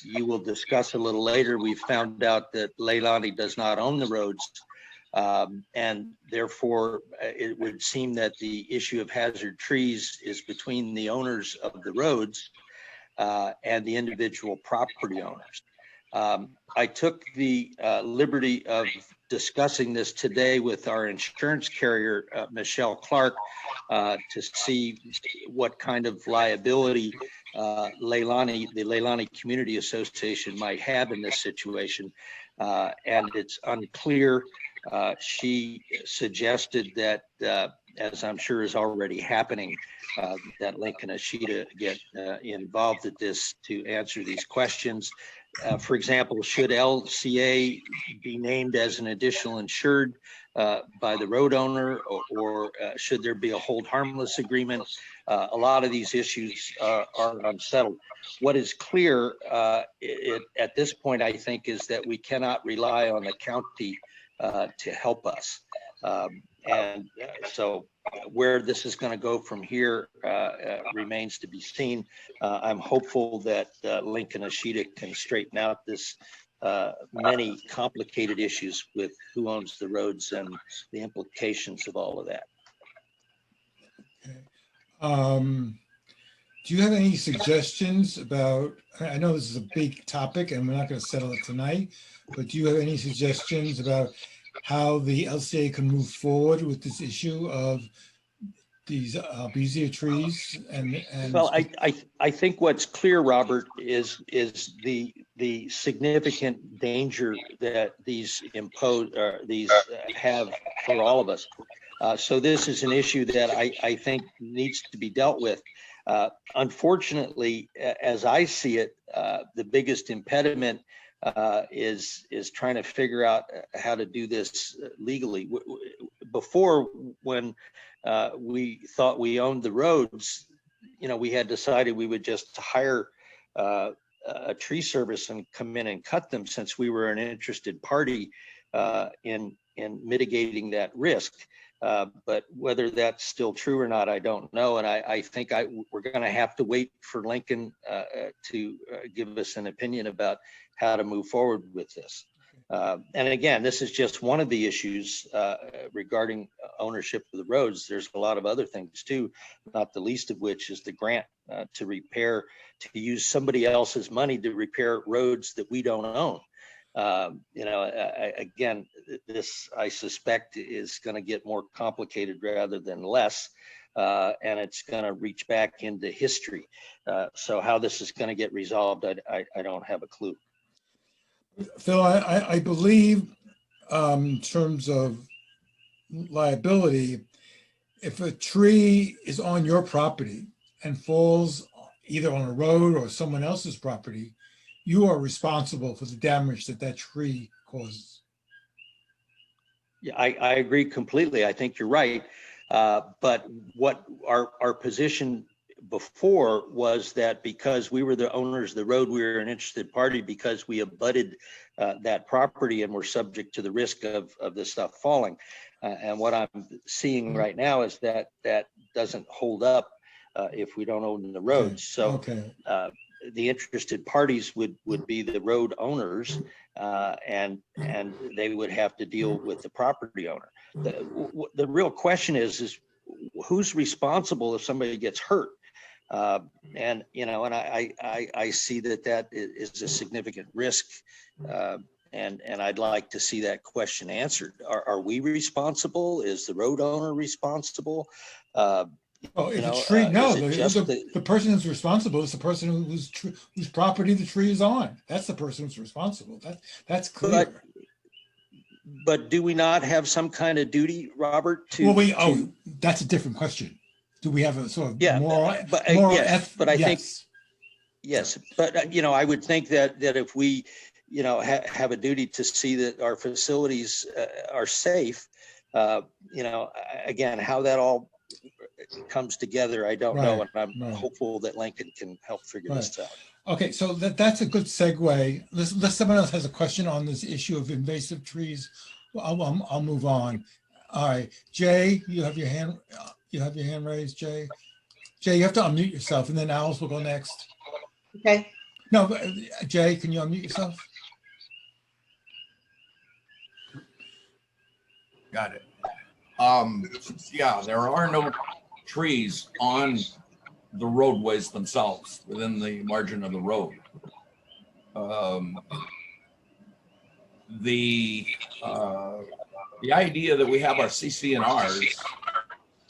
you will discuss a little later, we found out that Leilani does not own the roads. And therefore, it would seem that the issue of hazard trees is between the owners of the roads and the individual property owners. I took the liberty of discussing this today with our insurance carrier, Michelle Clark, to see what kind of liability the Leilani Community Association might have in this situation. And it's unclear. She suggested that, as I'm sure is already happening, that Lincoln Ashita get involved at this to answer these questions. For example, should LCA be named as an additional insured by the road owner, or should there be a hold harmless agreement? A lot of these issues are unsettled. What is clear at this point, I think, is that we cannot rely on the county to help us. So where this is going to go from here remains to be seen. I'm hopeful that Lincoln Ashita can straighten out this many complicated issues with who owns the roads and the implications of all of that.
Okay. Do you have any suggestions about, I know this is a big topic and we're not going to settle it tonight, but do you have any suggestions about how the LCA can move forward with this issue of these albizia trees? And
well, I think what's clear, Robert, is the significant danger that these impose have for all of us. So this is an issue that I think needs to be dealt with. Unfortunately, as I see it, the biggest impediment is trying to figure out how to do this legally. Before, when we thought we owned the roads, we had decided we would just hire a tree service and come in and cut them, since we were an interested party in mitigating that risk. But whether that's still true or not, I don't know. And I think we're going to have to wait for Lincoln to give us an opinion about how to move forward with this. And again, this is just one of the issues regarding ownership of the roads. There's a lot of other things too, not the least of which is the grant to use somebody else's money to repair roads that we don't own. Again, this, I suspect, is going to get more complicated rather than less, and it's going to reach back into history. So how this is going to get resolved, I don't have a clue.
Phil, I believe in terms of liability, if a tree is on your property and falls either on a road or someone else's property, you are responsible for the damage that that tree causes.
Yeah, I agree completely. I think you're right. But what our position before was that because we were the owners of the road, we were an interested party because we abutted that property and were subject to the risk of this stuff falling. And what I'm seeing right now is that that doesn't hold up if we don't own the roads. So
Okay.
the interested parties would be the road owners, and they would have to deal with the property owner. The real question is who's responsible if somebody gets hurt? And I see that is a significant risk, and I'd like to see that question answered. Are we responsible? Is the road owner responsible?
Oh, if a tree, no, the person who's responsible is the person whose property the tree is on. That's the person who's responsible. That's clear.
But do we not have some kind of duty, Robert?
That's a different question. Do we have a sort of
moral? But I think yes. But I would think that if we, have a duty to see that our facilities are safe, again, how that all comes together, I don't know, and I'm hopeful that Lincoln can help figure this out.
Okay, so that's a good segue. Unless someone else has a question on this issue of invasive trees, I'll move on. All right, Jay, you have your hand. You have your hand raised, Jay. Jay, you have to unmute yourself, and then Alice will go next.
Okay.
No, but, Jay, can you unmute yourself?
Got it. Yeah, there are no trees on the roadways themselves within the margin of the road. The idea that we have our CC&Rs,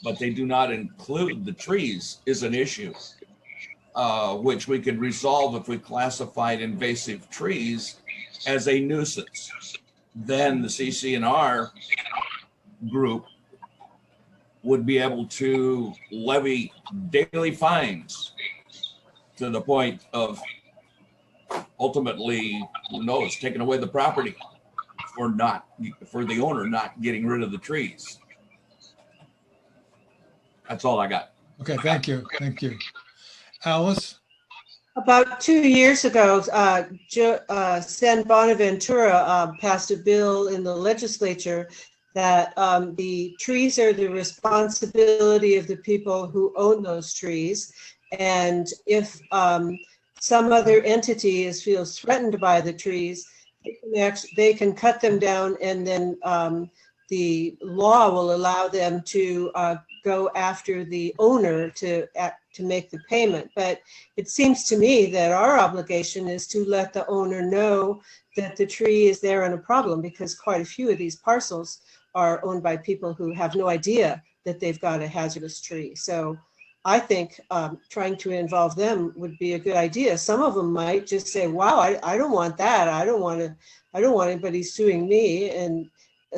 but they do not include the trees is an issue, which we could resolve if we classified invasive trees as a nuisance. Then the CC&R group would be able to levy daily fines to the point of ultimately, who knows, taking away the property for the owner not getting rid of the trees. That's all I got.
Okay, thank you. Thank you. Alice?
About 2 years ago, San Bonaventura passed a bill in the legislature that the trees are the responsibility of the people who own those trees. And if some other entity feels threatened by the trees, they can cut them down, and then the law will allow them to go after the owner to make the payment. But it seems to me that our obligation is to let the owner know that the tree is there and a problem, because quite a few of these parcels are owned by people who have no idea that they've got a hazardous tree. So I think trying to involve them would be a good idea. Some of them might just say, wow, I don't want that. I don't want anybody suing me. And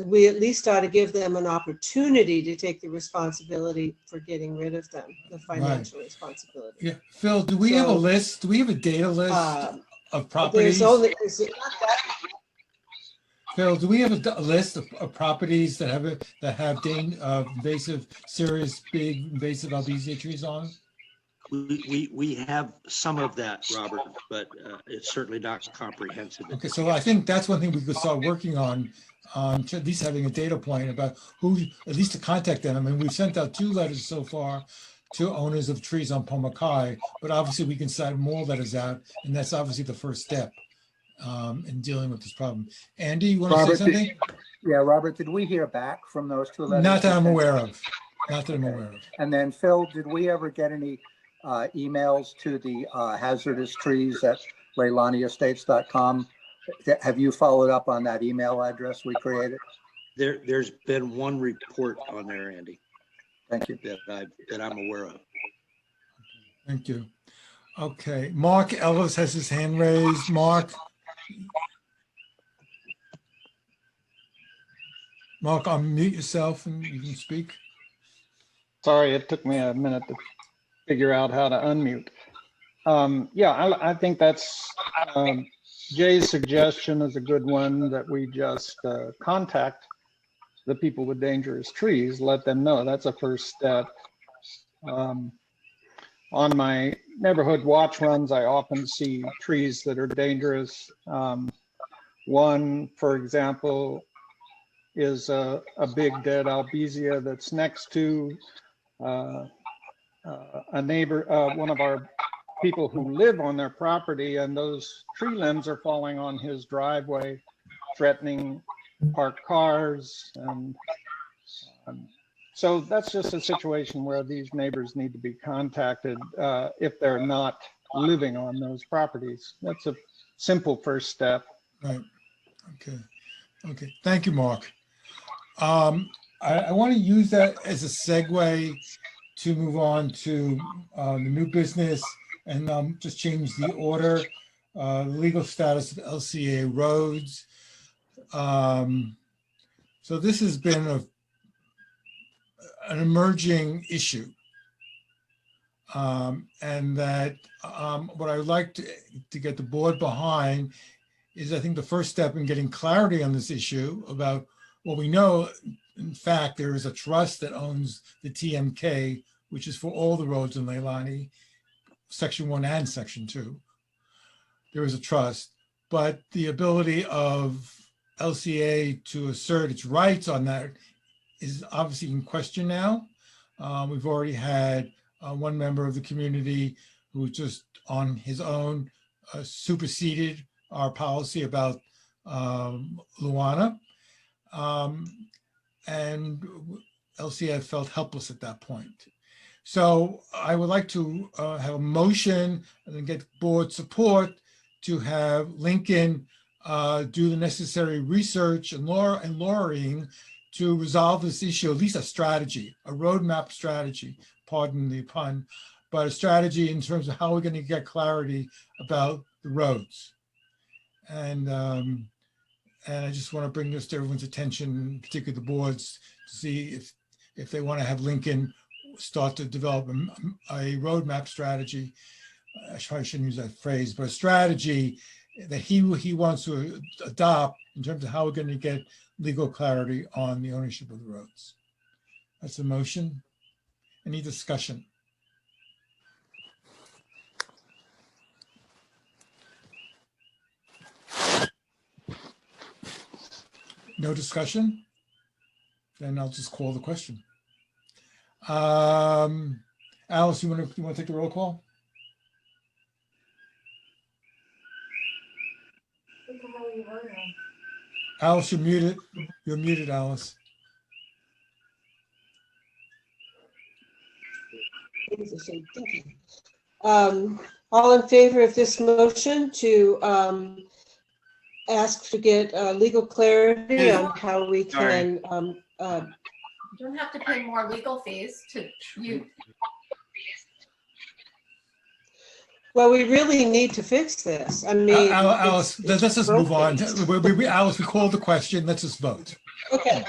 we at least ought to give them an opportunity to take the responsibility for getting rid of them, the financial responsibility.
Yeah, Phil, do we have a list? Do we have a data list of properties? Phil, do we have a list of properties that have invasive, serious, big invasive albizia trees on?
We have some of that, Robert, but it's certainly not comprehensive.
Okay, so I think that's one thing we could start working on at least having a data point about who, at least to contact them. I mean, we've sent out 2 letters so far to owners of trees on Pomokai, but obviously we can send more letters out, and that's obviously the first step in dealing with this problem. Andy, you want to say something?
Robert, did we hear back from those 2 letters?
Not that I'm aware of. Not that I'm aware of.
And then Phil, did we ever get any emails to the hazardous trees at leilaniestates.com? Have you followed up on that email address we created?
There's been 1 report on there, Andy.
Thank you.
That I'm aware of.
Thank you. Okay, Mark Ellis has his hand raised. Mark. Mark, unmute yourself and you can speak.
Sorry, it took me a minute to figure out how to unmute. Yeah, I think that's Jay's suggestion is a good one, that we just contact the people with dangerous trees, let them know. That's a first step. On my neighborhood watch runs, I often see trees that are dangerous. One, for example, is a big dead albizia that's next to a neighbor, one of our people who live on their property, and those tree limbs are falling on his driveway, threatening parked cars. And so that's just a situation where these neighbors need to be contacted if they're not living on those properties. That's a simple first step.
Right. Okay. Okay. Thank you, Mark. I want to use that as a segue to move on to the new business and just change the order, legal status of LCA roads. So this has been an emerging issue. And that what I would like to get the board behind is, I think, the first step in getting clarity on this issue about what we know. In fact, there is a trust that owns the TMK, which is for all the roads in Leilani, Section 1 and Section 2. There is a trust, but the ability of LCA to assert its rights on that is obviously in question now. We've already had one member of the community who just on his own superseded our policy about Luana. And LCA felt helpless at that point. So I would like to have a motion and then get board support to have Lincoln do the necessary research and lawyering to resolve this issue, at least a strategy, a roadmap strategy, pardon the pun, but a strategy in terms of how we're going to get clarity about the roads. And I just want to bring this to everyone's attention, particularly the boards, to see if they want to have Lincoln start to develop a roadmap strategy. I probably shouldn't use that phrase, but a strategy that he wants to adopt in terms of how we're going to get legal clarity on the ownership of the roads. That's a motion. Any discussion? No discussion? Then I'll just call the question. Alice, you want to take the roll call? Alice, you're muted. You're muted, Alice.
All in favor of this motion to ask to get legal clarity on how we can
You don't have to pay more legal fees to you.
well, we really need to fix this. I mean,
Alice,
it's
let's just move on.
broken.
Alice, we called the question. Let's just vote.
Okay.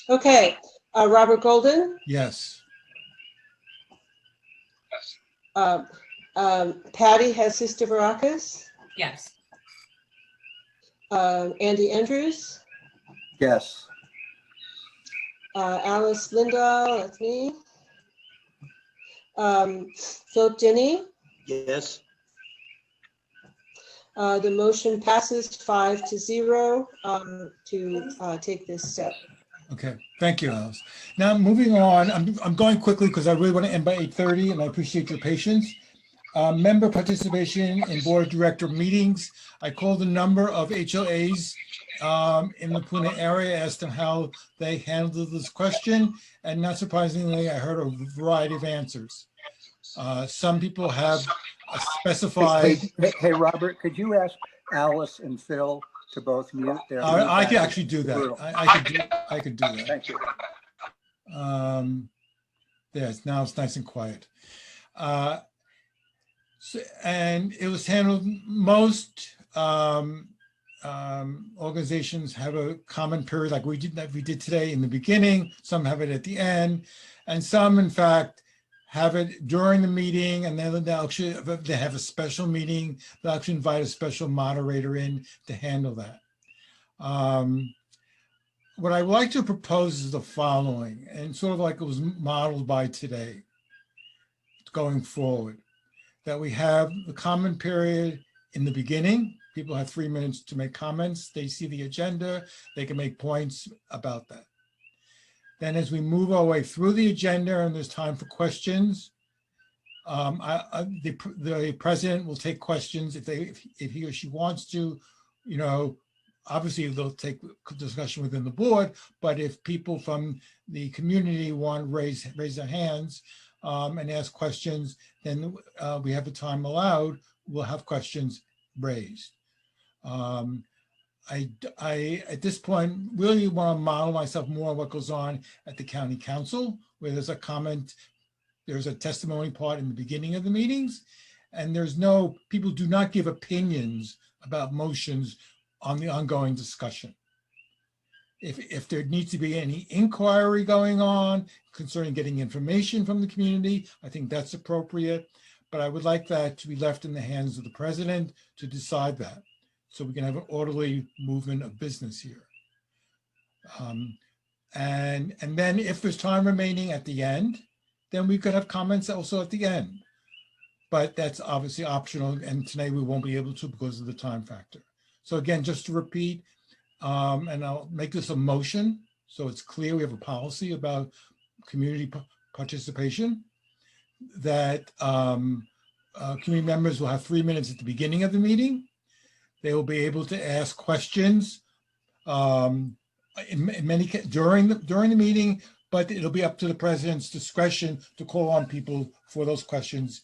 Okay. Robert Golden,
Yes.
Patty Hasistavrakis,
Yes.
Andy Andrews,
Yes.
Alice Lindahl, that's me. Philip Denny.
Yes.
The motion passes 5-0 to take this step.
Okay. Thank you, Alice. Now moving on, I'm going quickly because I really want to end by 8:30, and I appreciate your patience. Member participation in board director meetings. I called a number of HOAs in the Pune area, asked them how they handled this question, and not surprisingly, I heard a variety of answers. Some people have specified.
Hey, Robert, could you ask Alice and Phil to both mute their?
I could actually do that. I could do that.
Thank you.
Yes, now it's nice and quiet. And it was handled most organizations have a comment period like we did today in the beginning. Some have it at the end, and some, in fact, have it during the meeting, and then they'll actually, if they have a special meeting, they'll actually invite a special moderator in to handle that. What I would like to propose is the following, and sort of like it was modeled by today, going forward, that we have the comment period in the beginning. People have 3 minutes to make comments. They see the agenda, they can make points about that. Then as we move our way through the agenda and there's time for questions, the president will take questions if he or she wants to, you know, obviously they'll take discussion within the board, but if people from the community want to raise their hands and ask questions, then we have the time allowed, we'll have questions raised. I at this point really want to model myself more on what goes on at the county council, where there's a comment, there's a testimony part in the beginning of the meetings, and people do not give opinions about motions on the ongoing discussion. If there needs to be any inquiry going on concerning getting information from the community, I think that's appropriate, but I would like that to be left in the hands of the president to decide that, so we can have an orderly movement of business here. And then if there's time remaining at the end, then we could have comments also at the end. But that's obviously optional, and tonight we won't be able to because of the time factor. So again, just to repeat, and I'll make this a motion so it's clear we have a policy about community participation, that community members will have 3 minutes at the beginning of the meeting. They will be able to ask questions during the meeting, but it'll be up to the president's discretion to call on people for those questions,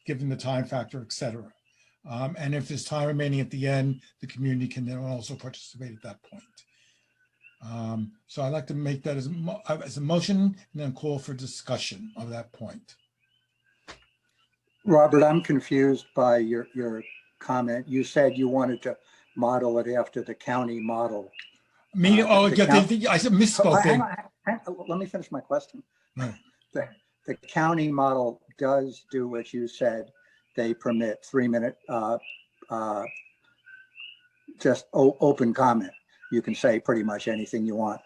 given the time factor, et cetera. And if there's time remaining at the end, the community can then also participate at that point. So I'd like to make that as a motion and then call for discussion of that point.
Robert, I'm confused by your comment. You said you wanted to model it after the county model.
I said misspoke.
Hang on, let me finish my question.
Right.
The county model does do what you said. They permit 3 minute just open comment. You can say pretty much anything you want,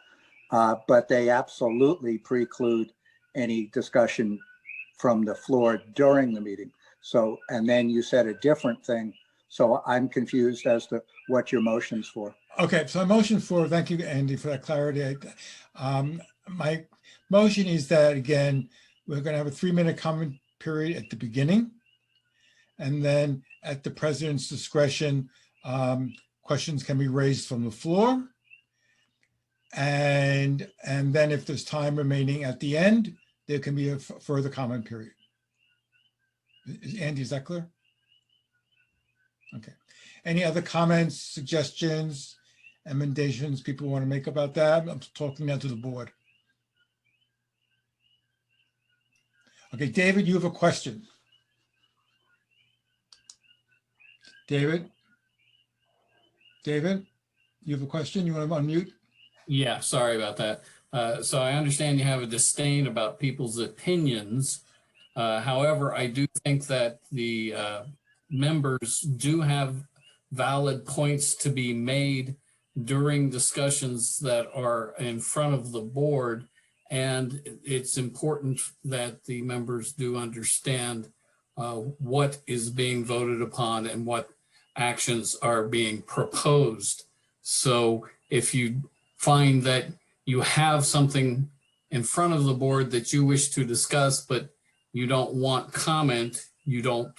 but they absolutely preclude any discussion from the floor during the meeting. So, and then you said a different thing. So I'm confused as to what your motion's for.
Okay, so motion for, thank you, Andy, for that clarity. My motion is that, again, we're going to have a 3 minute comment period at the beginning. And then at the president's discretion, questions can be raised from the floor. And then if there's time remaining at the end, there can be a further comment period. Andy, is that clear? Okay. Any other comments, suggestions, emendations people want to make about that? I'm talking now to the board. Okay, David, you have a question. David, you have a question? You want to unmute?
Yeah, sorry about that. So I understand you have a disdain about people's opinions. However, I do think that the members do have valid points to be made during discussions that are in front of the board. And it's important that the members do understand what is being voted upon and what actions are being proposed. So if you find that you have something in front of the board that you wish to discuss, but you don't want comment, you're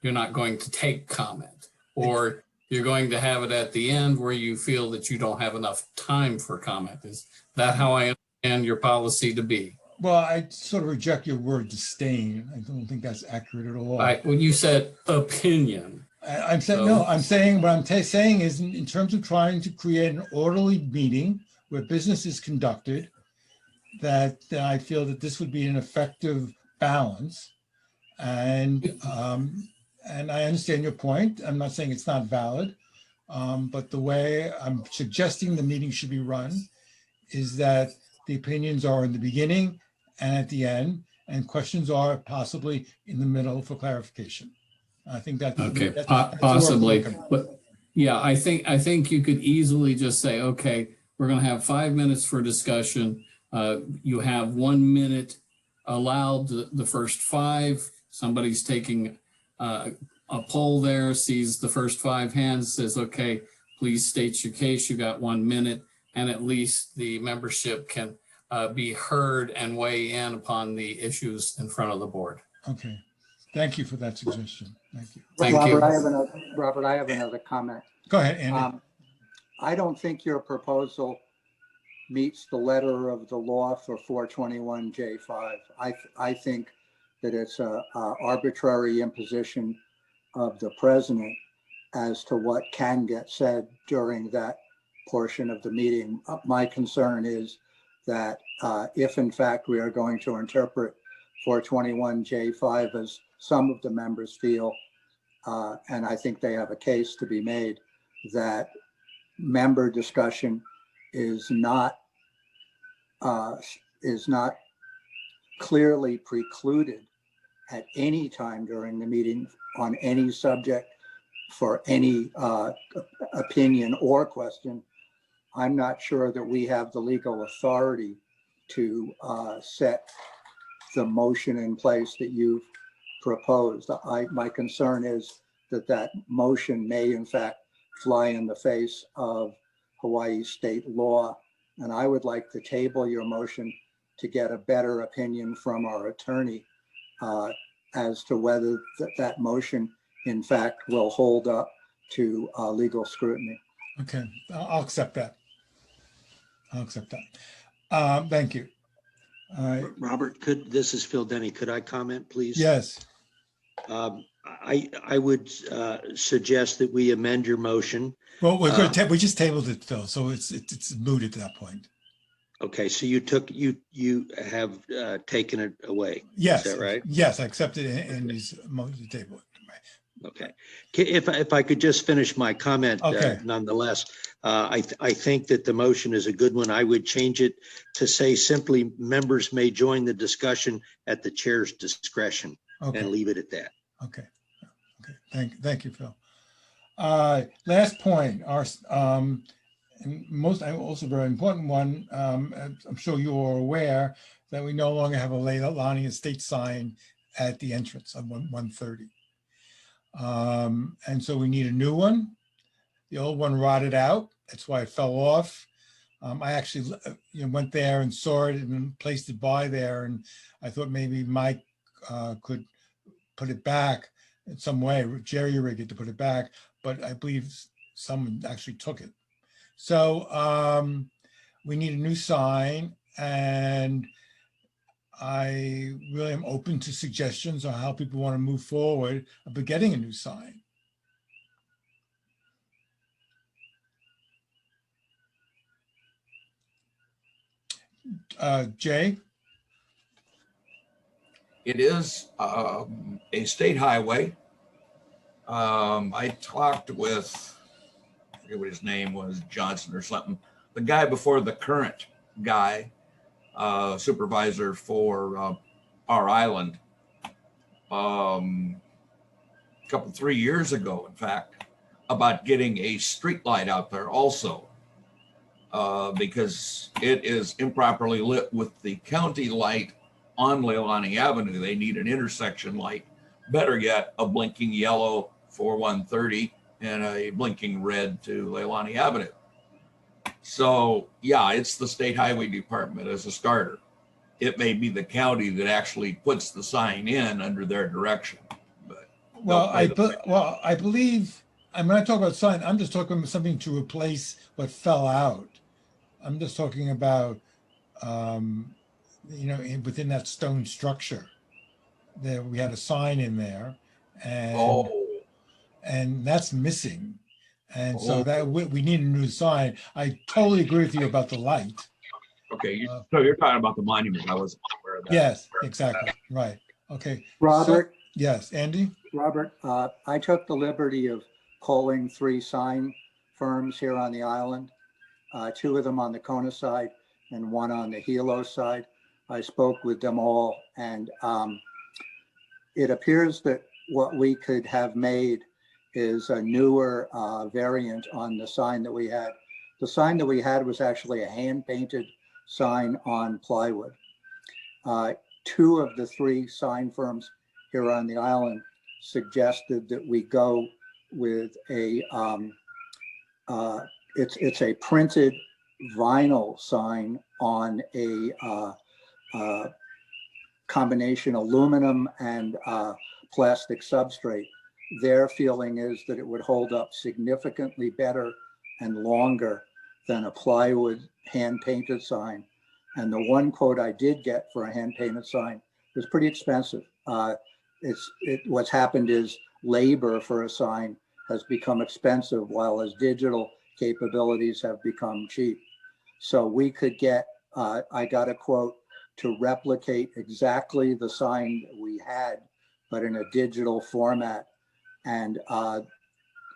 not going to take comment, or you're going to have it at the end where you feel that you don't have enough time for comment. Is that how I understand your policy to be?
Well, I sort of reject your word disdain. I don't think that's accurate at all.
When you said opinion.
I'm saying, no, I'm saying what I'm saying is in terms of trying to create an orderly meeting where business is conducted, that I feel that this would be an effective balance. And I understand your point. I'm not saying it's not valid. But the way I'm suggesting the meeting should be run is that the opinions are in the beginning and at the end, and questions are possibly in the middle for clarification. I think that's
Okay,
that's the way we're
possibly,
looking.
but yeah, I think you could easily just say, okay, we're going to have 5 minutes for discussion. You have 1 minute allowed, the first five. Somebody's taking a poll there, sees the first five hands, says, okay, please state your case. You got 1 minute, and at least the membership can be heard and weigh in upon the issues in front of the board.
Okay, thank you for that suggestion. Thank you.
Thank
Robert,
you.
Robert, I have another comment.
Go ahead, Andy.
I don't think your proposal meets the letter of the law for 421J5. I think that it's a arbitrary imposition of the president as to what can get said during that portion of the meeting. My concern is that if in fact we are going to interpret 421J5 as some of the members feel, and I think they have a case to be made, that member discussion is not clearly precluded at any time during the meeting on any subject for any opinion or question. I'm not sure that we have the legal authority to set the motion in place that you've proposed. My concern is that that motion may in fact fly in the face of Hawaii state law. And I would like to table your motion to get a better opinion from our attorney as to whether that motion in fact will hold up to legal scrutiny.
Okay, I'll accept that. I'll accept that. Thank you.
Robert, this is Phil Denny. Could I comment, please?
Yes.
I would suggest that we amend your motion.
Well, we just tabled it, Phil, so it's moot at that point.
Okay, so you have taken it away.
Yes.
Is that right?
Yes, I accepted Andy's motion to table it.
Okay. If I could just finish my comment,
Okay.
nonetheless, I think that the motion is a good one. I would change it to say simply members may join the discussion at the chair's discretion and leave it at that.
Okay. Okay. Thank you, Phil. Last point, and most also very important one. I'm sure you are aware that we no longer have a Leilani Estates sign at the entrance of 130. And so we need a new one. The old one rotted out. That's why it fell off. I actually went there and saw it and placed it by there. And I thought maybe Mike could put it back in some way, jerry rig it to put it back. But I believe someone actually took it. So we need a new sign, and I really am open to suggestions on how people want to move forward about getting a new sign. Jay?
It is a state highway. I talked with, I forget what his name was, Johnson or something, the guy before the current guy, supervisor for our island, 3 years ago, in fact, about getting a street light out there also, because it is improperly lit with the county light on Leilani Avenue. They need an intersection light, better yet, a blinking yellow for 130 and a blinking red to Leilani Avenue. So yeah, it's the state highway department as a starter. It may be the county that actually puts the sign in under their direction. But
I believe, I'm not talking about sign, I'm just talking about something to replace what fell out. I'm just talking about, within that stone structure, there we had a sign in there, and that's missing. And so that we need a new sign. I totally agree with you about the light.
Okay, so you're talking about the monument. I wasn't aware of that.
Yes, exactly. Right. Okay.
Robert?
Yes, Andy?
Robert, I took the liberty of calling 3 sign firms here on the island, two of them on the Kona side and one on the Hilo side. I spoke with them all, and it appears that what we could have made is a newer variant on the sign that we had. The sign that we had was actually a hand-painted sign on plywood. Two of the three sign firms here on the island suggested that we go with a, it's a printed vinyl sign on a combination aluminum and plastic substrate. Their feeling is that it would hold up significantly better and longer than a plywood hand-painted sign. And the one quote I did get for a hand-painted sign was pretty expensive. What's happened is labor for a sign has become expensive, while as digital capabilities have become cheap. So we could get, I got a quote to replicate exactly the sign that we had, but in a digital format. And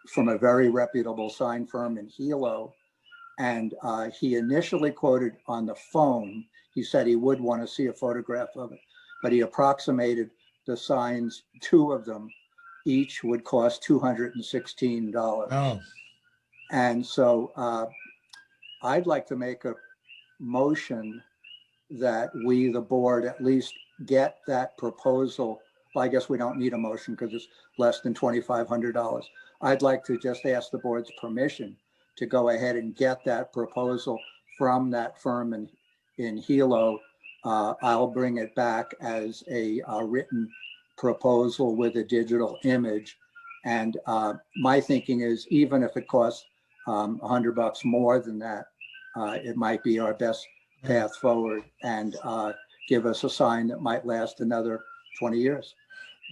from a very reputable sign firm in Hilo. And he initially quoted on the phone, he said he would want to see a photograph of it, but he approximated the signs, two of them, each would cost $216.
Oh,
And so I'd like to make a motion that we, the board, at least get that proposal. Well, I guess we don't need a motion because it's less than $2,500. I'd like to just ask the board's permission to go ahead and get that proposal from that firm in Hilo. I'll bring it back as a written proposal with a digital image. And my thinking is, even if it costs $100 more than that, it might be our best path forward and give us a sign that might last another 20 years.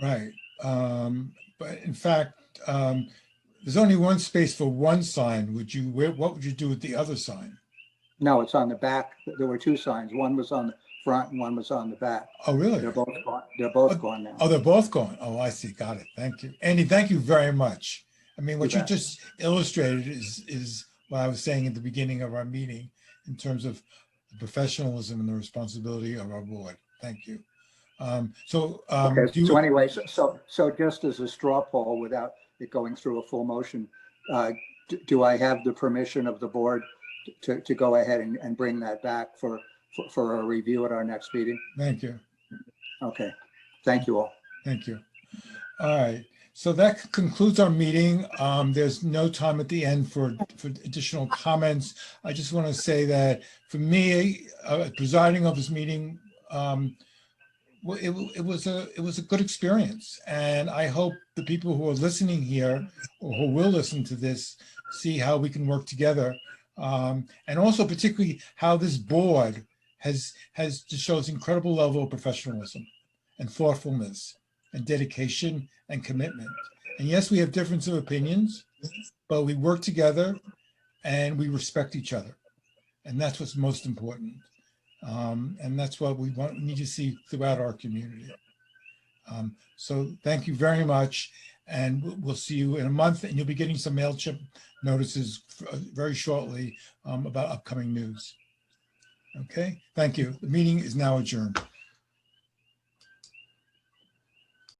right. But in fact, there's only one space for one sign. What would you do with the other sign?
No, it's on the back. There were two signs. One was on the front and one was on the back.
Oh, really?
They're both gone. They're both gone now.
Oh, they're both gone. Oh, I see. Got it. Thank you. Andy, thank you very much. I mean, what you
bet.
just illustrated is what I was saying at the beginning of our meeting in terms of the professionalism and the responsibility of our board. Thank you.
Okay, so anyway, so just as a straw poll, without it going through a full motion, do I have the permission of the board to go ahead and bring that back for a review at our next meeting?
Thank you.
Okay, thank you all.
Thank you. All right. So that concludes our meeting. There's no time at the end for additional comments. I just want to say that for me, presiding over this meeting, it was a good experience, and I hope the people who are listening here or who will listen to this see how we can work together, and also particularly how this board just shows incredible level of professionalism and thoughtfulness and dedication and commitment. And yes, we have difference of opinions, but we work together and we respect each other, and that's what's most important. And that's what we need to see throughout our community. So thank you very much. And we'll see you in a month, and you'll be getting some MailChimp notices very shortly about upcoming news. Okay, thank you. The meeting is now adjourned.